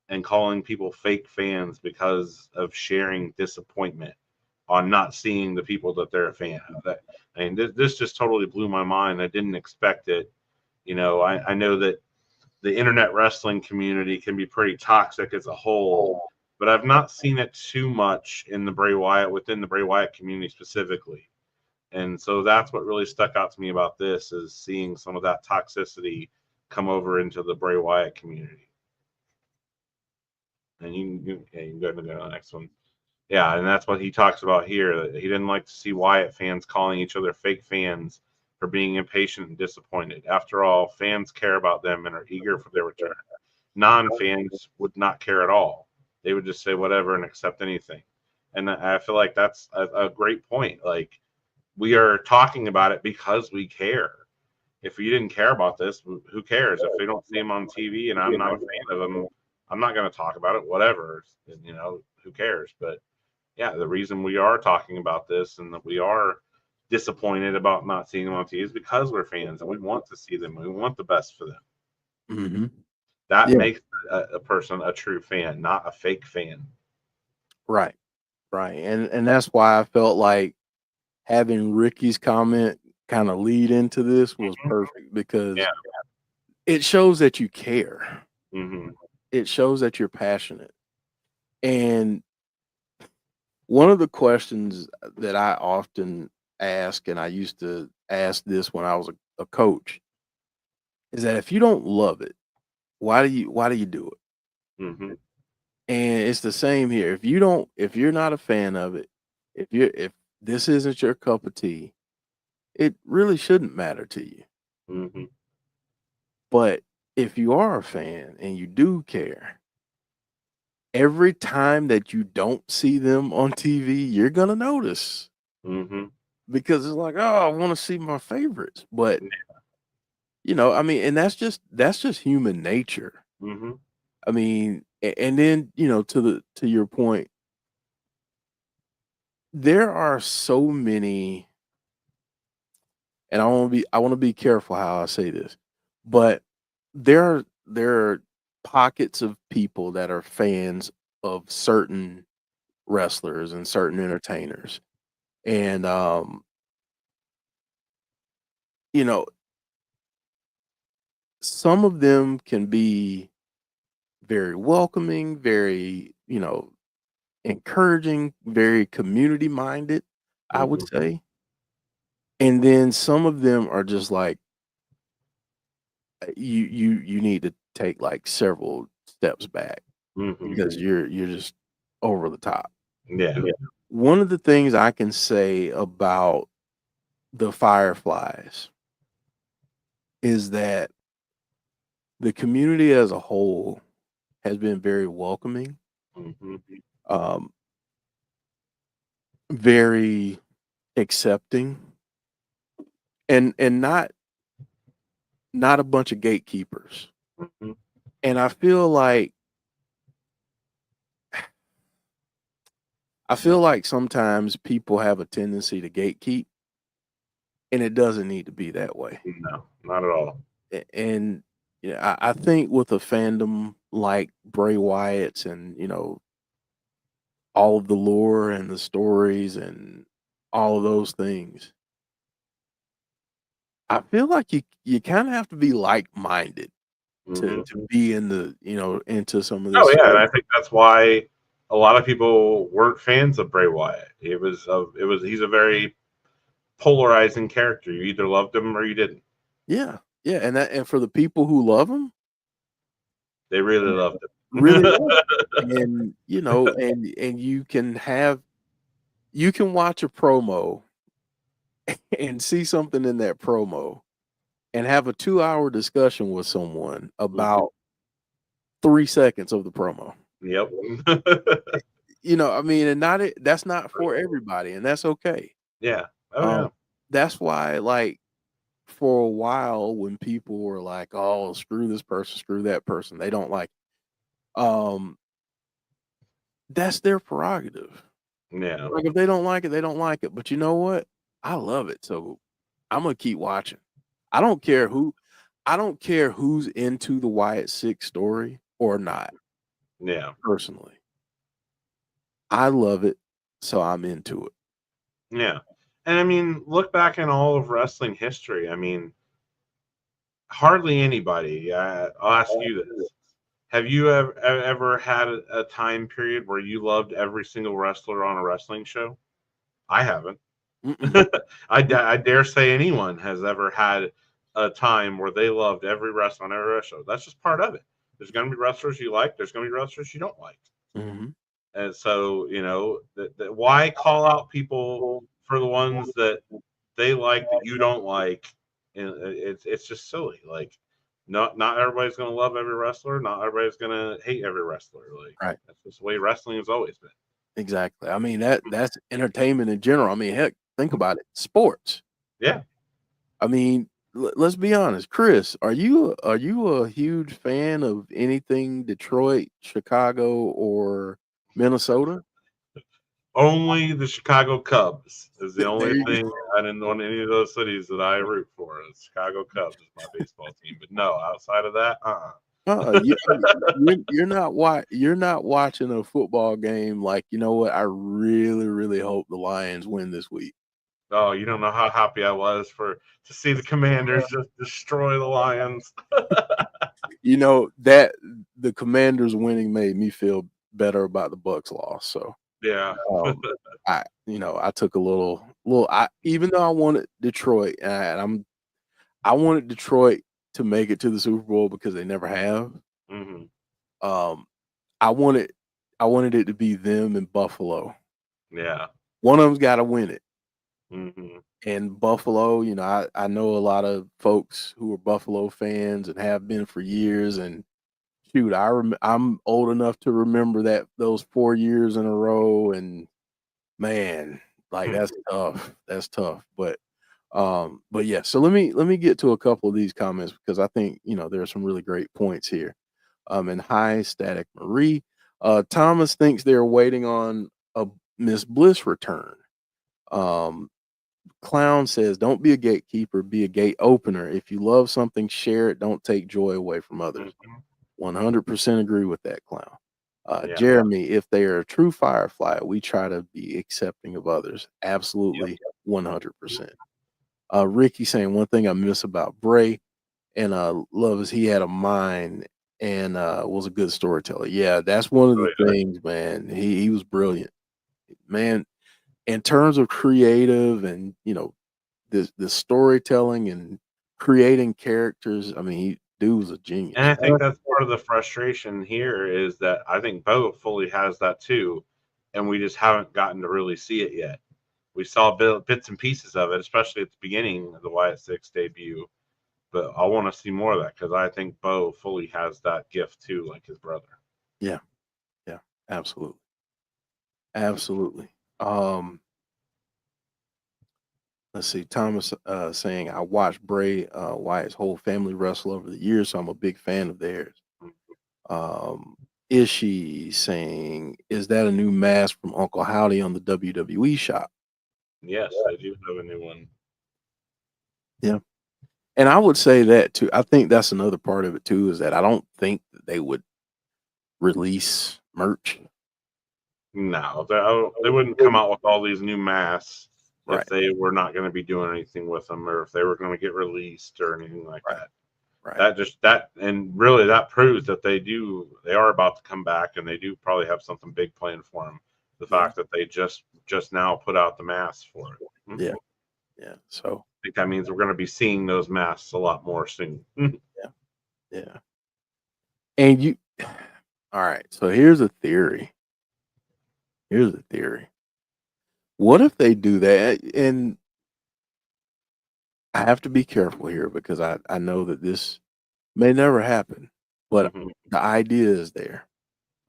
and calling people fake fans because of sharing disappointment on not seeing the people that they're a fan of. This just totally blew my mind. I didn't expect it. I know that the internet wrestling community can be pretty toxic as a whole, but I've not seen it too much within the Bray Wyatt community specifically. And so that's what really stuck out to me about this, is seeing some of that toxicity come over into the Bray Wyatt community. And you can go to the next one. Yeah, and that's what he talks about here. That he didn't like to see Wyatt fans calling each other fake fans for being impatient and disappointed. After all, fans care about them and are eager for their return. Non-fans would not care at all. They would just say whatever and accept anything. And I feel like that's a great point. Like, we are talking about it because we care. If you didn't care about this, who cares? If we don't see him on TV and I'm not a fan of him, I'm not going to talk about it. Whatever, who cares? But yeah, the reason we are talking about this and that we are disappointed about not seeing them on TV is because we're fans and we want to see them. We want the best for them. Mm-hmm. That Yeah. makes a person a true fan, not a fake fan. Right. And that's why I felt like having Ricky's comment kind of lead into this was perfect, because it shows that you care. Mm-hmm. It shows that you're passionate. And one of the questions that I often ask, and I used to ask this when I was a coach, is that if you don't love it, why do you do it? Mm-hmm. And it's the same here. If you're not a fan of it, if this isn't your cup of tea, it really shouldn't matter to you. Mm-hmm. But if you are a fan and you do care, every time that you don't see them on TV, you're gonna notice, Mm-hmm. because it's like, oh, I want to see my favorites. But I mean, and that's just human nature. Mm-hmm. I mean, And then, to your point, there are so many, and I want to be careful how I say this, but there are pockets of people that are fans of certain wrestlers and certain entertainers. And you know, some of them can be very welcoming, very, encouraging, very community minded, I would Mhm. say. And then some of them are just like you need to take like several steps back Mhm. because you're just over the top. Yeah. One of the things I can say about the Fireflies is that the community as a whole has been very welcoming, Mhm. um, very accepting, and not a bunch of gatekeepers. Mhm. And I feel like sometimes people have a tendency to gatekeep, and it doesn't need to be that way. No, not at all. And yeah, I think with a fandom like Bray Wyatt's and all of the lore and the stories and all of those things, I feel like you kind of have to be like minded to Mhm. be in the into some of Oh this yeah, and stuff. I think that's why a lot of people weren't fans of Bray Wyatt. He's a very polarizing character. You either loved him or you didn't. Yeah, yeah, and for the people who love him, They really loved really him. love him. And and you can watch a promo and see something in that promo and have a 2-hour discussion with someone Mhm. about 3 seconds of the promo. Yep. I mean, and that's not for everybody, and that's okay. Yeah. Oh Um, yeah. that's why, like, for a while when people were like, "Oh, screw this person, screw that person," they don't like, um, that's their prerogative. Yeah. Like, if they don't like it, they don't like it. But you know what? I love it, so I'm gonna keep watching. I don't care who I don't care who's into the Wyatt Six story or not, Yeah. personally. I love it, so I'm into it. Yeah. And I mean, look back in all of wrestling history. I mean, hardly anybody. I'll ask you this: have you ever had a time period where you loved every single wrestler on a wrestling show? I haven't. Mm-mm. I dare say anyone has ever had a time where they loved every wrestler on every wrestler show. That's just part of it. There's going to be wrestlers you like. There's going to be wrestlers you don't like. Mhm. And so, why call out people for the ones that they like that you don't like? And it's just silly. Like, not everybody's going to love every wrestler. Not everybody's going to hate every wrestler. Like, Right. that's just the way wrestling has always been. Exactly. I mean, that's entertainment in general. I mean, heck, think about it. Sports. Yeah. I mean, let's be honest. Chris, are you a huge fan of anything Detroit, Chicago, or Minnesota? Only the Chicago Cubs is the There only you thing I didn't want any of those cities that I root for. The Chicago Cubs is my baseball team. But no, outside of that, you're not watching a football game like, you know what? I really, really hope the Lions win this week. Oh, you don't know how happy I was to see the Commanders just destroy the Lions. That the Commanders winning made me feel better about the Bucks loss. So Yeah. um, I took a little. Even though I wanted Detroit, I wanted Detroit to make it to the Super Bowl because they never have. Hmm. Um, I wanted I wanted it to be them and Buffalo. Yeah. One of them's got to win it. Hmm. And Buffalo, I know a lot of folks who are Buffalo fans and have been for years. And shoot, I'm old enough to remember those 4 years in a row. And man, like that's tough. That's tough. But yeah. So let me get to a couple of these comments because I think there are some really great points here. And hi, Static Marie. Thomas thinks they're waiting on a Miss Bliss return. Clown says, "Don't be a gatekeeper, be a gate opener. If you love something, share it. Don't take joy away from others." 100% agree with that, Clown. Yeah. Jeremy, if they are a true Firefly, we try to be accepting of others. Absolutely, 100%. Ricky saying, "One thing I miss about Bray and love is he had a mind and was a good storyteller." Yeah, that's one of the things, man. He was brilliant, man. In terms of creative and the storytelling and creating characters, I mean, dude was a genius. And I think that's part of the frustration here is that I think Bo fully has that too, and we just haven't gotten to really see it yet. We saw bits and pieces of it, especially at the beginning of the Wyatt Sicks debut. But I want to see more of that because I think Bo fully has that gift too, like his brother. Yeah, absolutely. Let's see. Thomas saying, "I watched Bray Wyatt's whole family wrestle over the years, so I'm a big fan of theirs." Ishi saying, "Is that a new mask from Uncle Howdy on the WWE shop?" Yes, they do have a new one. Yeah. And I would say that too. I think that's another part of it too, is that I don't think that they would release merch. No, they wouldn't come out with all these new masks Right. if they were not going to be doing anything with them, or if they were going to get released or anything like that. Right. And really that proves that they are about to come back, and they do probably have something big planned for them. The fact that they just now put out the masks for it. Yeah. So I think that means we're going to be seeing those masks a lot more soon. Yeah. And all right. So here's a theory. What if they do that? And I have to be careful here because I know that this may never happen, but the idea is there.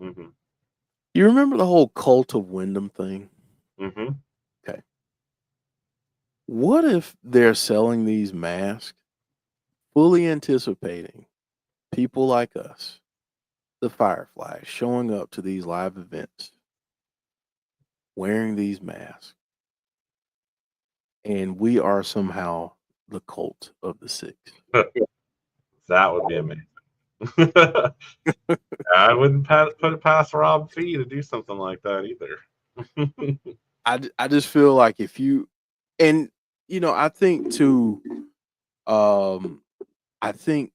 You remember the whole Cult of Wyndham thing? Okay. What if they're selling these masks, fully anticipating people like us, the Fireflies, showing up to these live events, wearing these masks, and we are somehow the cult of the Six? That would be amazing. I wouldn't put it past Rob Fee to do something like that either. I just feel like if you, and I think too, I think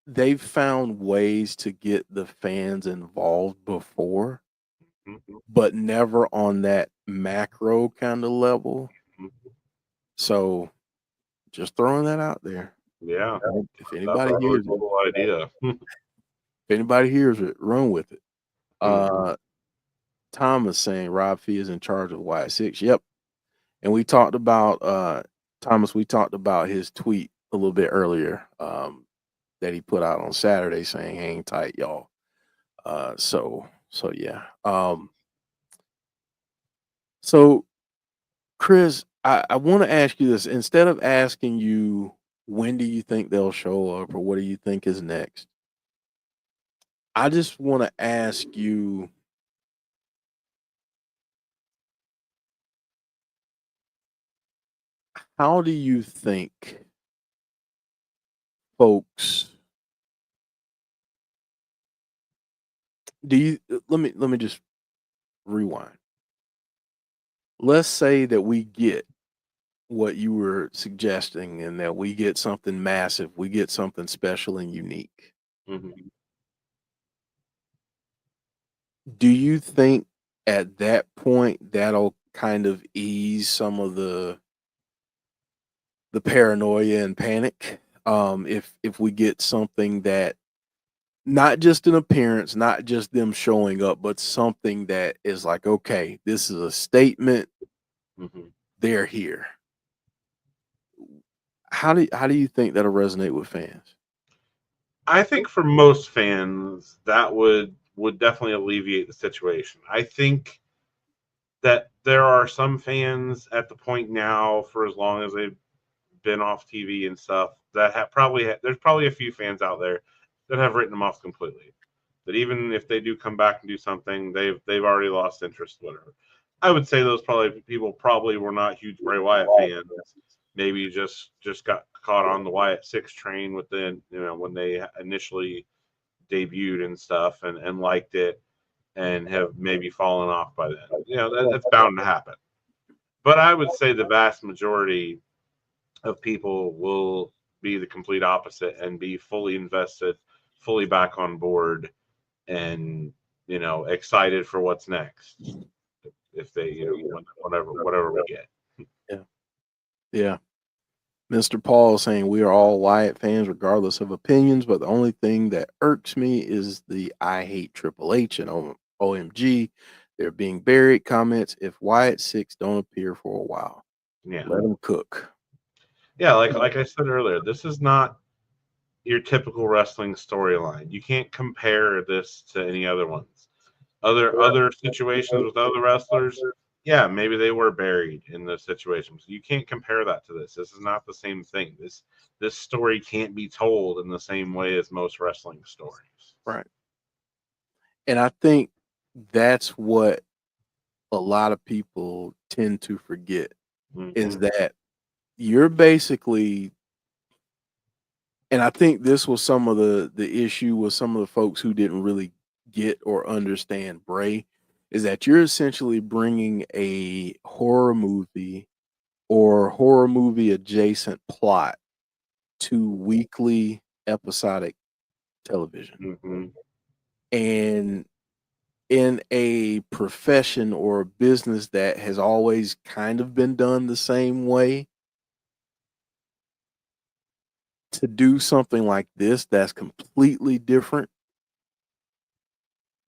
they've found ways to get the fans involved before, but never on that macro kind of level. So just throwing that out there. Yeah. If anybody hears it, cool idea. if anybody hears it, run with it. Thomas saying Rob Fee is in charge of Wyatt Sicks. Yep. And we talked about Thomas, we talked about his tweet a little bit earlier that he put out on Saturday saying hang tight, y'all. So yeah. So Chris, I want to ask you this. Instead of asking you when do you think they'll show up or what do you think is next, I just want to ask you, how do you think folks let me just rewind. Let's say that we get what you were suggesting and that we get something massive, we get something special and unique. Do you think at that point that'll kind of ease some of the paranoia and panic? If we get something that not just an appearance, not just them showing up, but something that is like, okay, this is a statement. They're here. How do you think that'll resonate with fans? I think for most fans that would definitely alleviate the situation. I think that there are some fans at the point now, for as long as they've been off TV and stuff that have there's probably a few fans out there that have written them off completely. That even if they do come back and do something, they've already lost interest, whatever. I would say those people were not huge Bray Wyatt fans. Maybe just got caught on the Wyatt Sicks train when they initially debuted and stuff and liked it and have maybe fallen off by then. That's bound to happen. But I would say the vast majority of people will be the complete opposite and be fully invested, fully back on board, and excited for what's next. If they, whatever we get. Yeah. Mr. Paul saying we are all Wyatt fans regardless of opinions, but the only thing that irks me is the I hate Triple H and OMG. They're being buried comments if Wyatt Sicks don't appear for a while. Yeah. Let them cook. Yeah, like I said earlier, this is not your typical wrestling storyline. You can't compare this to any other ones. Other situations with other wrestlers, yeah, maybe they were buried in those situations. You can't compare that to this. This is not the same thing. This story can't be told in the same way as most wrestling stories. Right. And I think that's what a lot of people tend to forget is that you're basically, and I think this was some of the issue with some of the folks who didn't really get or understand Bray, is that you're essentially bringing a horror movie or horror movie adjacent plot to weekly episodic television. And in a profession or a business that has always kind of been done the same way, to do something like this that's completely different,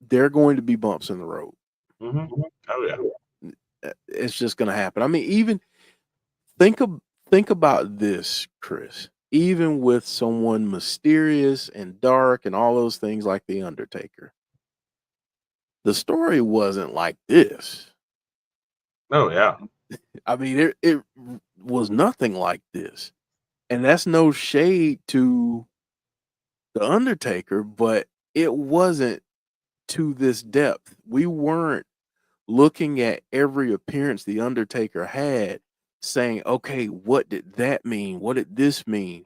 there are going to be bumps in the road. Oh yeah, it's just going to happen. I mean, even think about this, Chris. Even with someone mysterious and dark and all those things like The Undertaker, the story wasn't like this. Oh yeah. I mean, it was nothing like this. And that's no shade to The Undertaker, but it wasn't to this depth. We weren't looking at every appearance The Undertaker had saying, okay, what did that mean? What did this mean?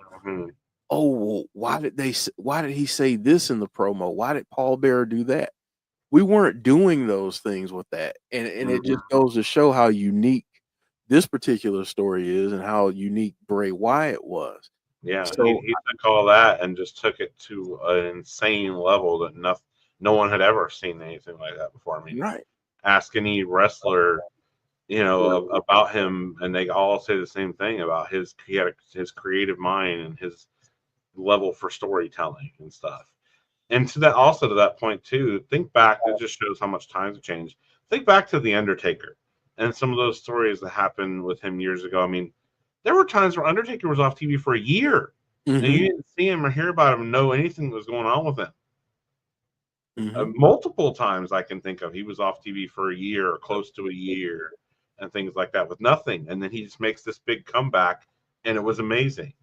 Oh, well, why did he say this in the promo? Why did Paul Bearer do that? We weren't doing those things with that. And it just goes to show how unique this particular story is and how unique Bray Wyatt was. Yeah, so he took all that and just took it to an insane level that no one had ever seen anything like that before. I mean, right. Ask any wrestler, about him, and they all say the same thing about his creative mind and his level for storytelling and stuff. And to that point too, think back. It just shows how much times have changed. Think back to The Undertaker and some of those stories that happened with him years ago. I mean, there were times where Undertaker was off TV for a year, and you didn't see him or hear about him, know anything that was going on with him. Multiple times I can think of, he was off TV for a year or close to a year, and things like that with nothing, and then he just makes this big comeback, and it was amazing.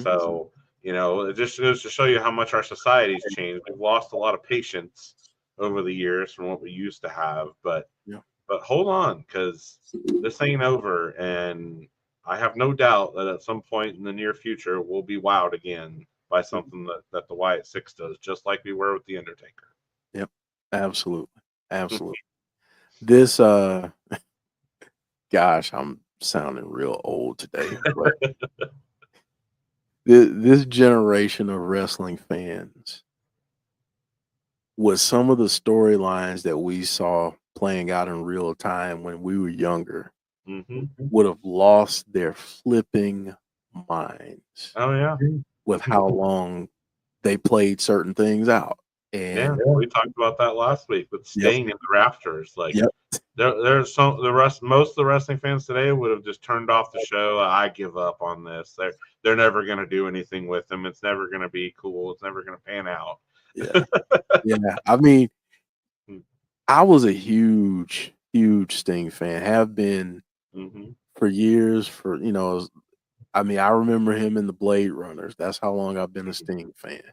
So it just goes to show you how much our society's changed. We've lost a lot of patience over the years from what we used to have, but hold on, because this ain't over, and I have no doubt that at some point in the near future we'll be wowed again by something that the Wyatt Sicks does, just like we were with The Undertaker. Yep, absolutely. This gosh, I'm sounding real old today, but this generation of wrestling fans was some of the storylines that we saw playing out in real time when we were younger would have lost their flipping minds. Oh yeah, with how long they played certain things out. And we talked about that last week with staying in the rafters. Like there's most of the wrestling fans today would have just turned off the show. I give up on this. They're never going to do anything with them. It's never going to be cool. It's never going to pan out. Yeah. I mean, I was a huge Sting fan. Have been for years. For I mean, I remember him in the Blade Runners. That's how long I've been a Sting fan.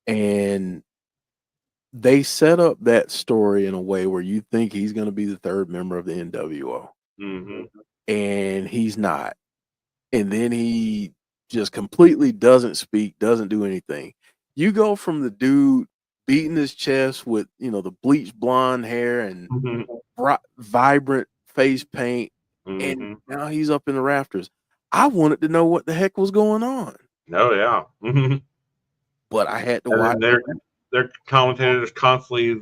And they set up that story in a way where you think he's going to be the third member of the NWO, and he's not. And then he just completely doesn't speak, doesn't do anything. You go from the dude beating his chest with, the bleached blonde hair and vibrant face paint, and now he's up in the rafters. I wanted to know what the heck was going on. Oh yeah. But I had to And watch. then their commentators constantly,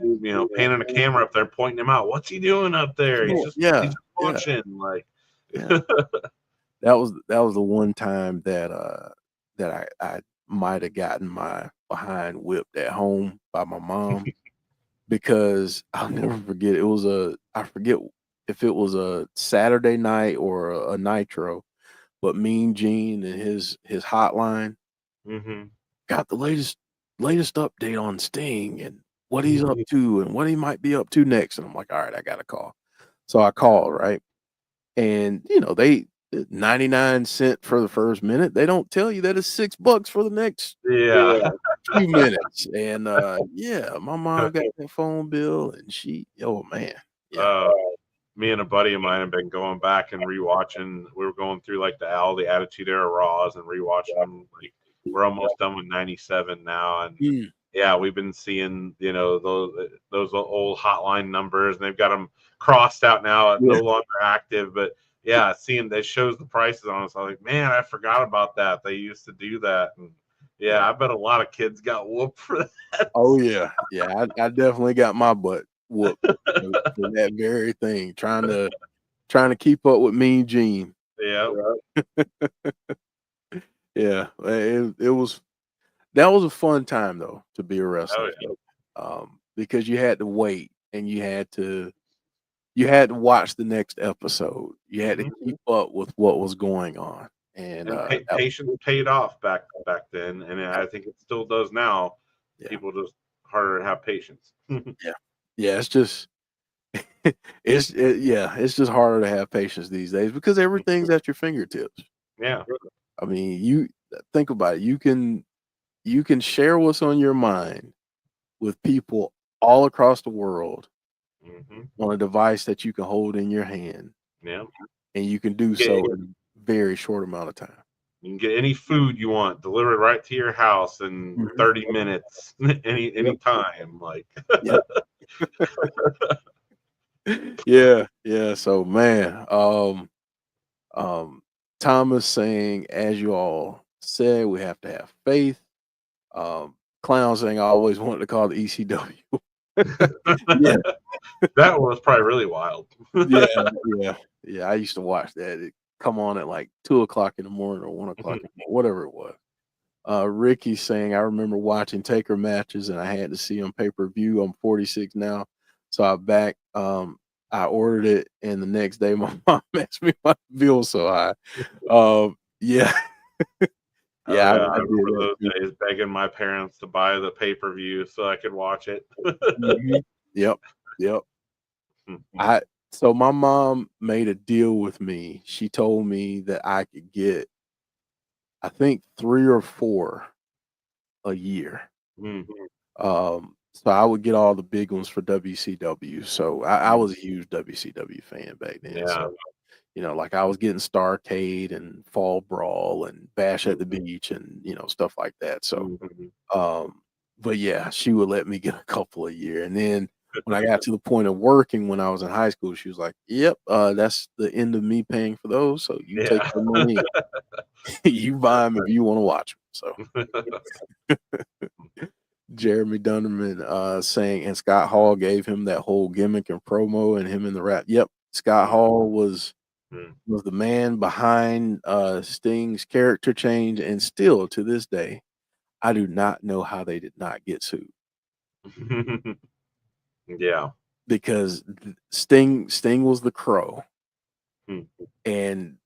panning a camera up there, pointing him out. What's he doing up there? He's just watching. Like, that was the one time that I might have gotten my behind whipped at home by my mom, because I'll never forget. It was I forget if it was a Saturday night or a Nitro, but Mean Gene and his hotline got the latest update on Sting and what he's up to and what he might be up to next. And I'm like, all right, I got to call. So I called, right? And they 99 cents for the first minute. They don't tell you that it's $6 for the next few minutes. And my mom got that phone bill, and oh man. Yeah. Me and a buddy of mine have been going back and rewatching. We were going through like all the Attitude Era Raws and rewatching them. Like, we're almost done with 97 now, and we've been seeing those old hotline numbers, and they've got them crossed out now, no longer active. But seeing that shows the prices on us, I'm like, man, I forgot about that. They used to do that, and I bet a lot of kids got whooped for that. Oh yeah, I definitely got my butt whooped for that very thing, trying to keep up with Mean Gene. Yeah, that was a fun time though, to be a wrestler. Because you had to wait, and you had to watch the next episode. You had to keep up with what was going on, and patience paid off back then, and I think it still does now. People just harder to have patience. It's just it's just harder to have patience these days because everything's at your fingertips. I mean, you think about it. You can share what's on your mind with people all across the world on a device that you can hold in your hand. And you can do so in a very short amount of time. You can get any food you want delivered right to your house in 30 minutes, any time. Like, So man, Thomas saying, as you all say, we have to have faith. Clown saying, I always wanted to call the ECW. That was probably really wild. I used to watch that. It come on at like 2:00 in the morning or 1:00 in the morning, whatever it was. Ricky saying, I remember watching Taker matches and I had to see on pay-per-view. I'm 46 now, so I ordered it, and the next day my mom asked me why the bill was so high. I remember those days begging my parents to buy the pay-per-view so I could watch it. Yep. So my mom made a deal with me. She told me that I could get, I think, 3 or 4 a year. So I would get all the big ones for WCW. So I was a huge WCW fan back then. So, like I was getting Starrcade and Fall Brawl and Bash at the Beach and, stuff like that. So, but yeah, she would let me get a couple a year. And then when I got to the point of working when I was in high school, she was like, yep, that's the end of me paying for those. So you take the money, you buy them if you want to watch them. So Jeremy Dunderman saying, and Scott Hall gave him that whole gimmick and promo and him in the rap. Yep, Scott Hall was the man behind Sting's character change, and still to this day, I do not know how they did not get sued. Because Sting was the Crow, and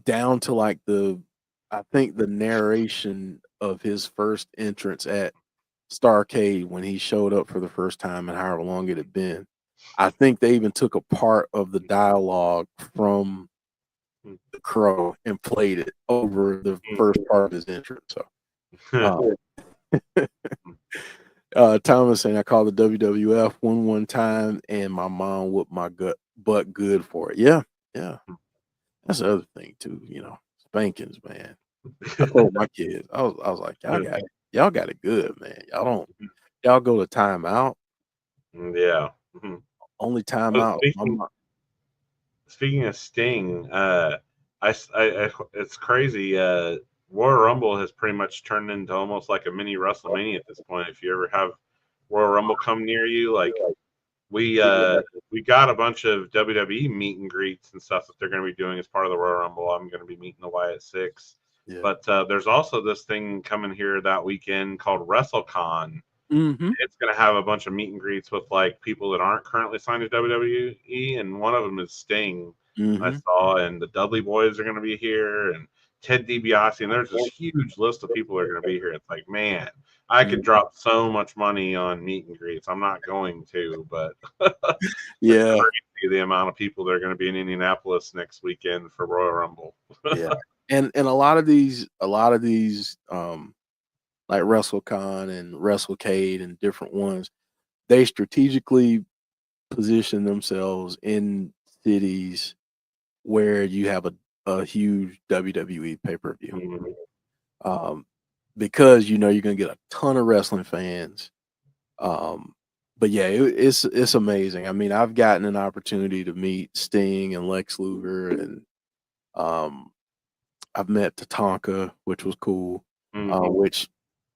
down to like I think the narration of his first entrance at Starrcade when he showed up for the first time and however long it had been, I think they even took a part of the dialogue from the Crow and played it over the first part of his entrance. So, Thomas saying I called the WWF one time and my mom whooped my butt good for it. Yeah. That's the other thing too, spankings, man. I told my kids, I was like, y'all got it good, man. Y'all go to timeout. Yeah. Only timeout. Speaking of Sting, it's crazy. Royal Rumble has pretty much turned into almost like a mini WrestleMania at this point. If you ever have Royal Rumble come near you, like we got a bunch of WWE meet and greets and stuff that they're going to be doing as part of the Royal Rumble. I'm going to be meeting the Wyatt Sicks. Yeah. But there's also this thing coming here that weekend called WrestleCon. Mm-hmm. It's going to have a bunch of meet and greets with like people that aren't currently signed to WWE, and one of them is Sting. Mm-hmm. I saw, and the Dudley Boys are going to be here, and Ted DiBiase, and there's this huge list of people that are going to be here. It's like, man, I could drop so much money on meet and greets. I'm not going to, but yeah, crazy the amount of people that are going to be in Indianapolis next weekend for Royal Rumble. Yeah, and a lot of these like WrestleCon and WrestleCade and different ones, they strategically position themselves in cities where you have a huge WWE pay-per-view. Mm-hmm. Because you're going to get a ton of wrestling fans. But yeah, it's amazing. I mean, I've gotten an opportunity to meet Sting and Lex Luger, and I've met Tatanka, which was cool. Which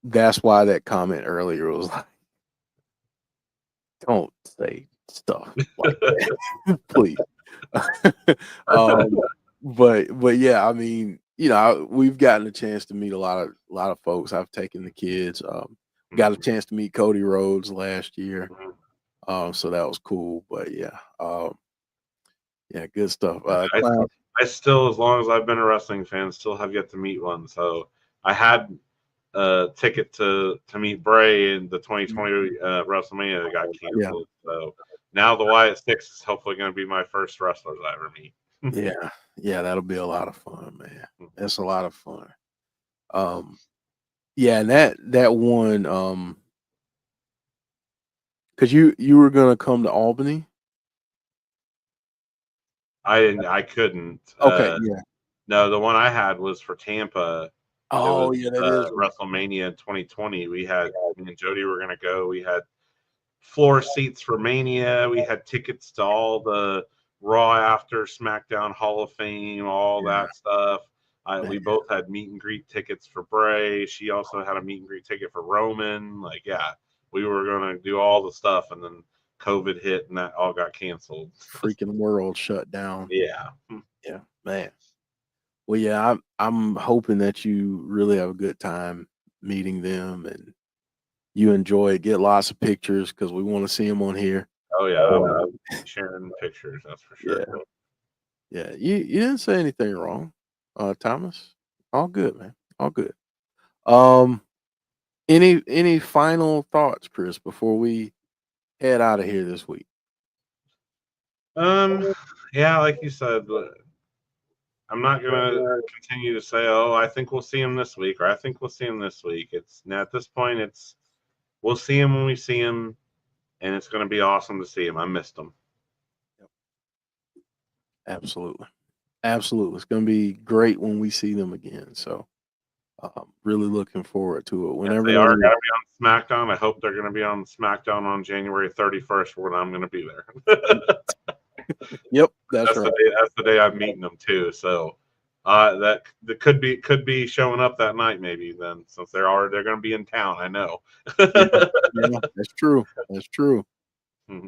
that's why that comment earlier was like, don't say stuff like that, please. But yeah, I mean, we've gotten a chance to meet a lot of folks. I've taken the kids. Got a chance to meet Cody Rhodes last year. So that was cool. But yeah, yeah, good stuff. I still, as long as I've been a wrestling fan, still have yet to meet one. So I had a ticket to meet Bray in the 2020 WrestleMania that got canceled. Yeah. So now the Wyatt Sicks is hopefully going to be my first wrestlers I ever meet. Yeah, that'll be a lot of fun, man. That's a lot of fun. Yeah, and that one, because you were gonna come to Albany. I couldn't. Okay, yeah. No, the one I had was for Tampa. Oh, yeah, that is WrestleMania in 2020. Me and Jodie were gonna go. We had floor seats for Mania. We had tickets to all the Raw after SmackDown Hall of Fame, all that stuff. We both had meet and greet tickets for Bray. She also had a meet and greet ticket for Roman. Like, yeah, we were going to do all the stuff, and then COVID hit, and that all got canceled. Freaking world shut down. Yeah, man. Well, yeah, I'm hoping that you really have a good time meeting them and you enjoy it. Get lots of pictures because we want to see them on here. Oh yeah, I'm sharing pictures. That's for sure. Yeah. You didn't say anything wrong, Thomas. All good, man. All good. Any final thoughts, Chris, before we head out of here this week? Yeah, like you said, I'm not gonna continue to say, "Oh, I think we'll see him this week," or "I think we'll see him this week." It's now at this point, we'll see him when we see him, and it's going to be awesome to see him. I missed him. Absolutely. It's going to be great when we see them again. So, really looking forward to it. Whenever they are going to be on SmackDown, I hope they're going to be on SmackDown on January 31st when I'm going to be there. Yep, that's right. That's the day I'm meeting them too. So that could be showing up that night maybe then, since they're going to be in town. I know. Yeah, that's true. Mm-hmm.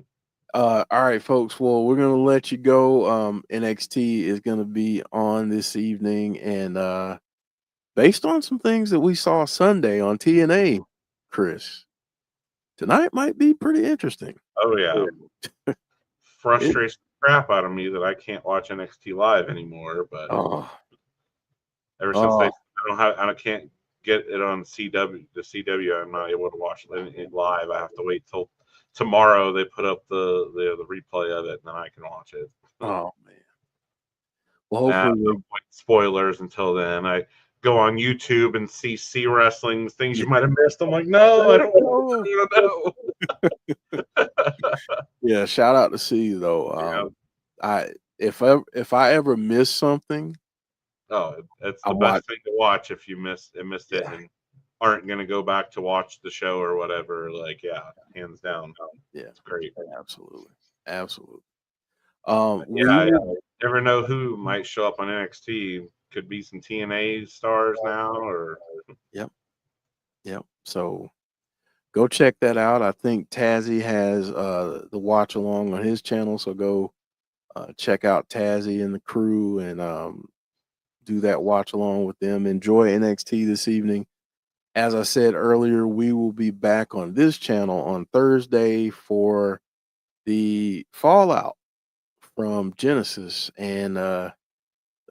All right, folks. Well, we're gonna let you go. NXT is gonna be on this evening, and based on some things that we saw Sunday on TNA, Chris, tonight might be pretty interesting. Oh yeah. Frustrates the crap out of me that I can't watch NXT live anymore. But ever since I can't get it on CW, the CW, I'm not able to watch it live. I have to wait till tomorrow. They put up the replay of it, and then I can watch it. Oh man. Well, hopefully, no point spoilers until then. I go on YouTube and see C wrestling things you might have missed. I'm like, no, I don't know. yeah. Shout out to C though. If I ever miss something, Oh, it's I the watch. best thing to watch if you missed it Yeah. and aren't going to go back to watch the show or whatever. Like, yeah, hands down. Yeah, It's great. absolutely. We Yeah, you never know who might show up on NXT. Could be some TNA stars now, or Yep. So go check that out. I think Tazzy has the watch along on his channel, so go check out Tazzy and the crew and do that watch along with them. Enjoy NXT this evening. As I said earlier, we will be back on this channel on Thursday for the fallout from Genesis and the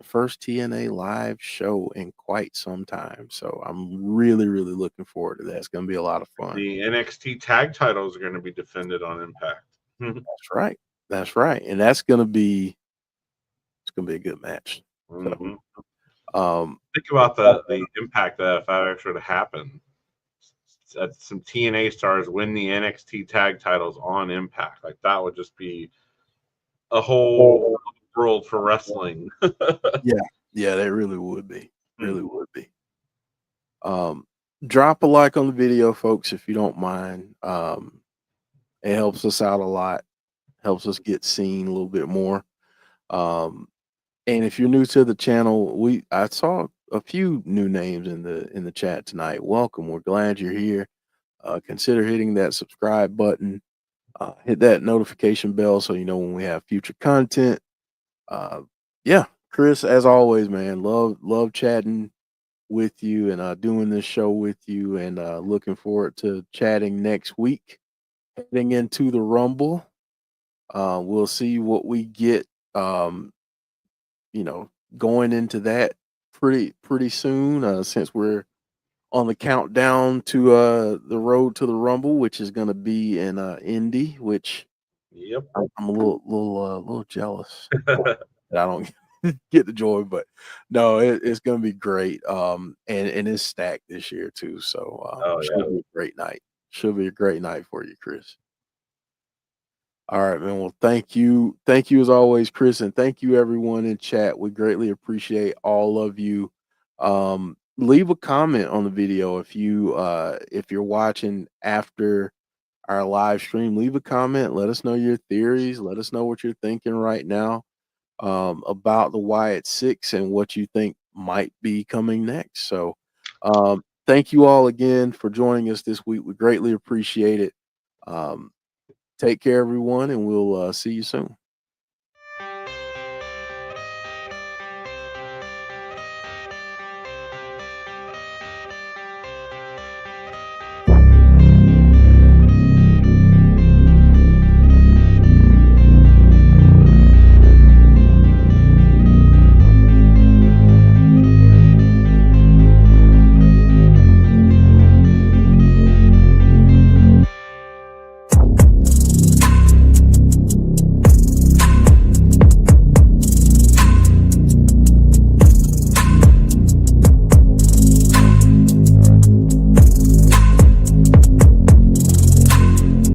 first TNA live show in quite some time. So I'm really, really looking forward to that. It's going to be a lot of fun. the NXT tag titles are going to be defended on Impact. That's right. And it's going to be a good match. Mm-hmm. So, think about the impact that if that actually would happen. Some TNA stars win the NXT tag titles on Impact. Like that would just be a whole world for wrestling. yeah, they really would be. Drop a like on the video, folks, if you don't mind. It helps us out a lot. Helps us get seen a little bit more. And if you're new to the channel, I saw a few new names in the chat tonight. Welcome. We're glad you're here. Consider hitting that subscribe button. Hit that notification bell so you know when we have future content. Yeah, Chris, as always, man, love chatting with you and doing this show with you, and looking forward to chatting next week. Heading into the Rumble, we'll see what we get. Going into that pretty soon, since we're on the countdown to the road to the Rumble, which is going to be in Indy, which Yep. I'm a little jealous that I don't get the joy, but no, it's going to be great. And it's stacked this year too, so should be a great night. Should be a great night for you, Chris. All right, man. Well, thank you as always, Chris, and thank you everyone in chat. We greatly appreciate all of you. Leave a comment on the video if you're watching after our live stream. Leave a comment. Let us know your theories. Let us know what you're thinking right now about the Wyatt Sicks and what you think might be coming next. So, thank you all again for joining us this week. We greatly appreciate it. Take care, everyone, and we'll see you soon.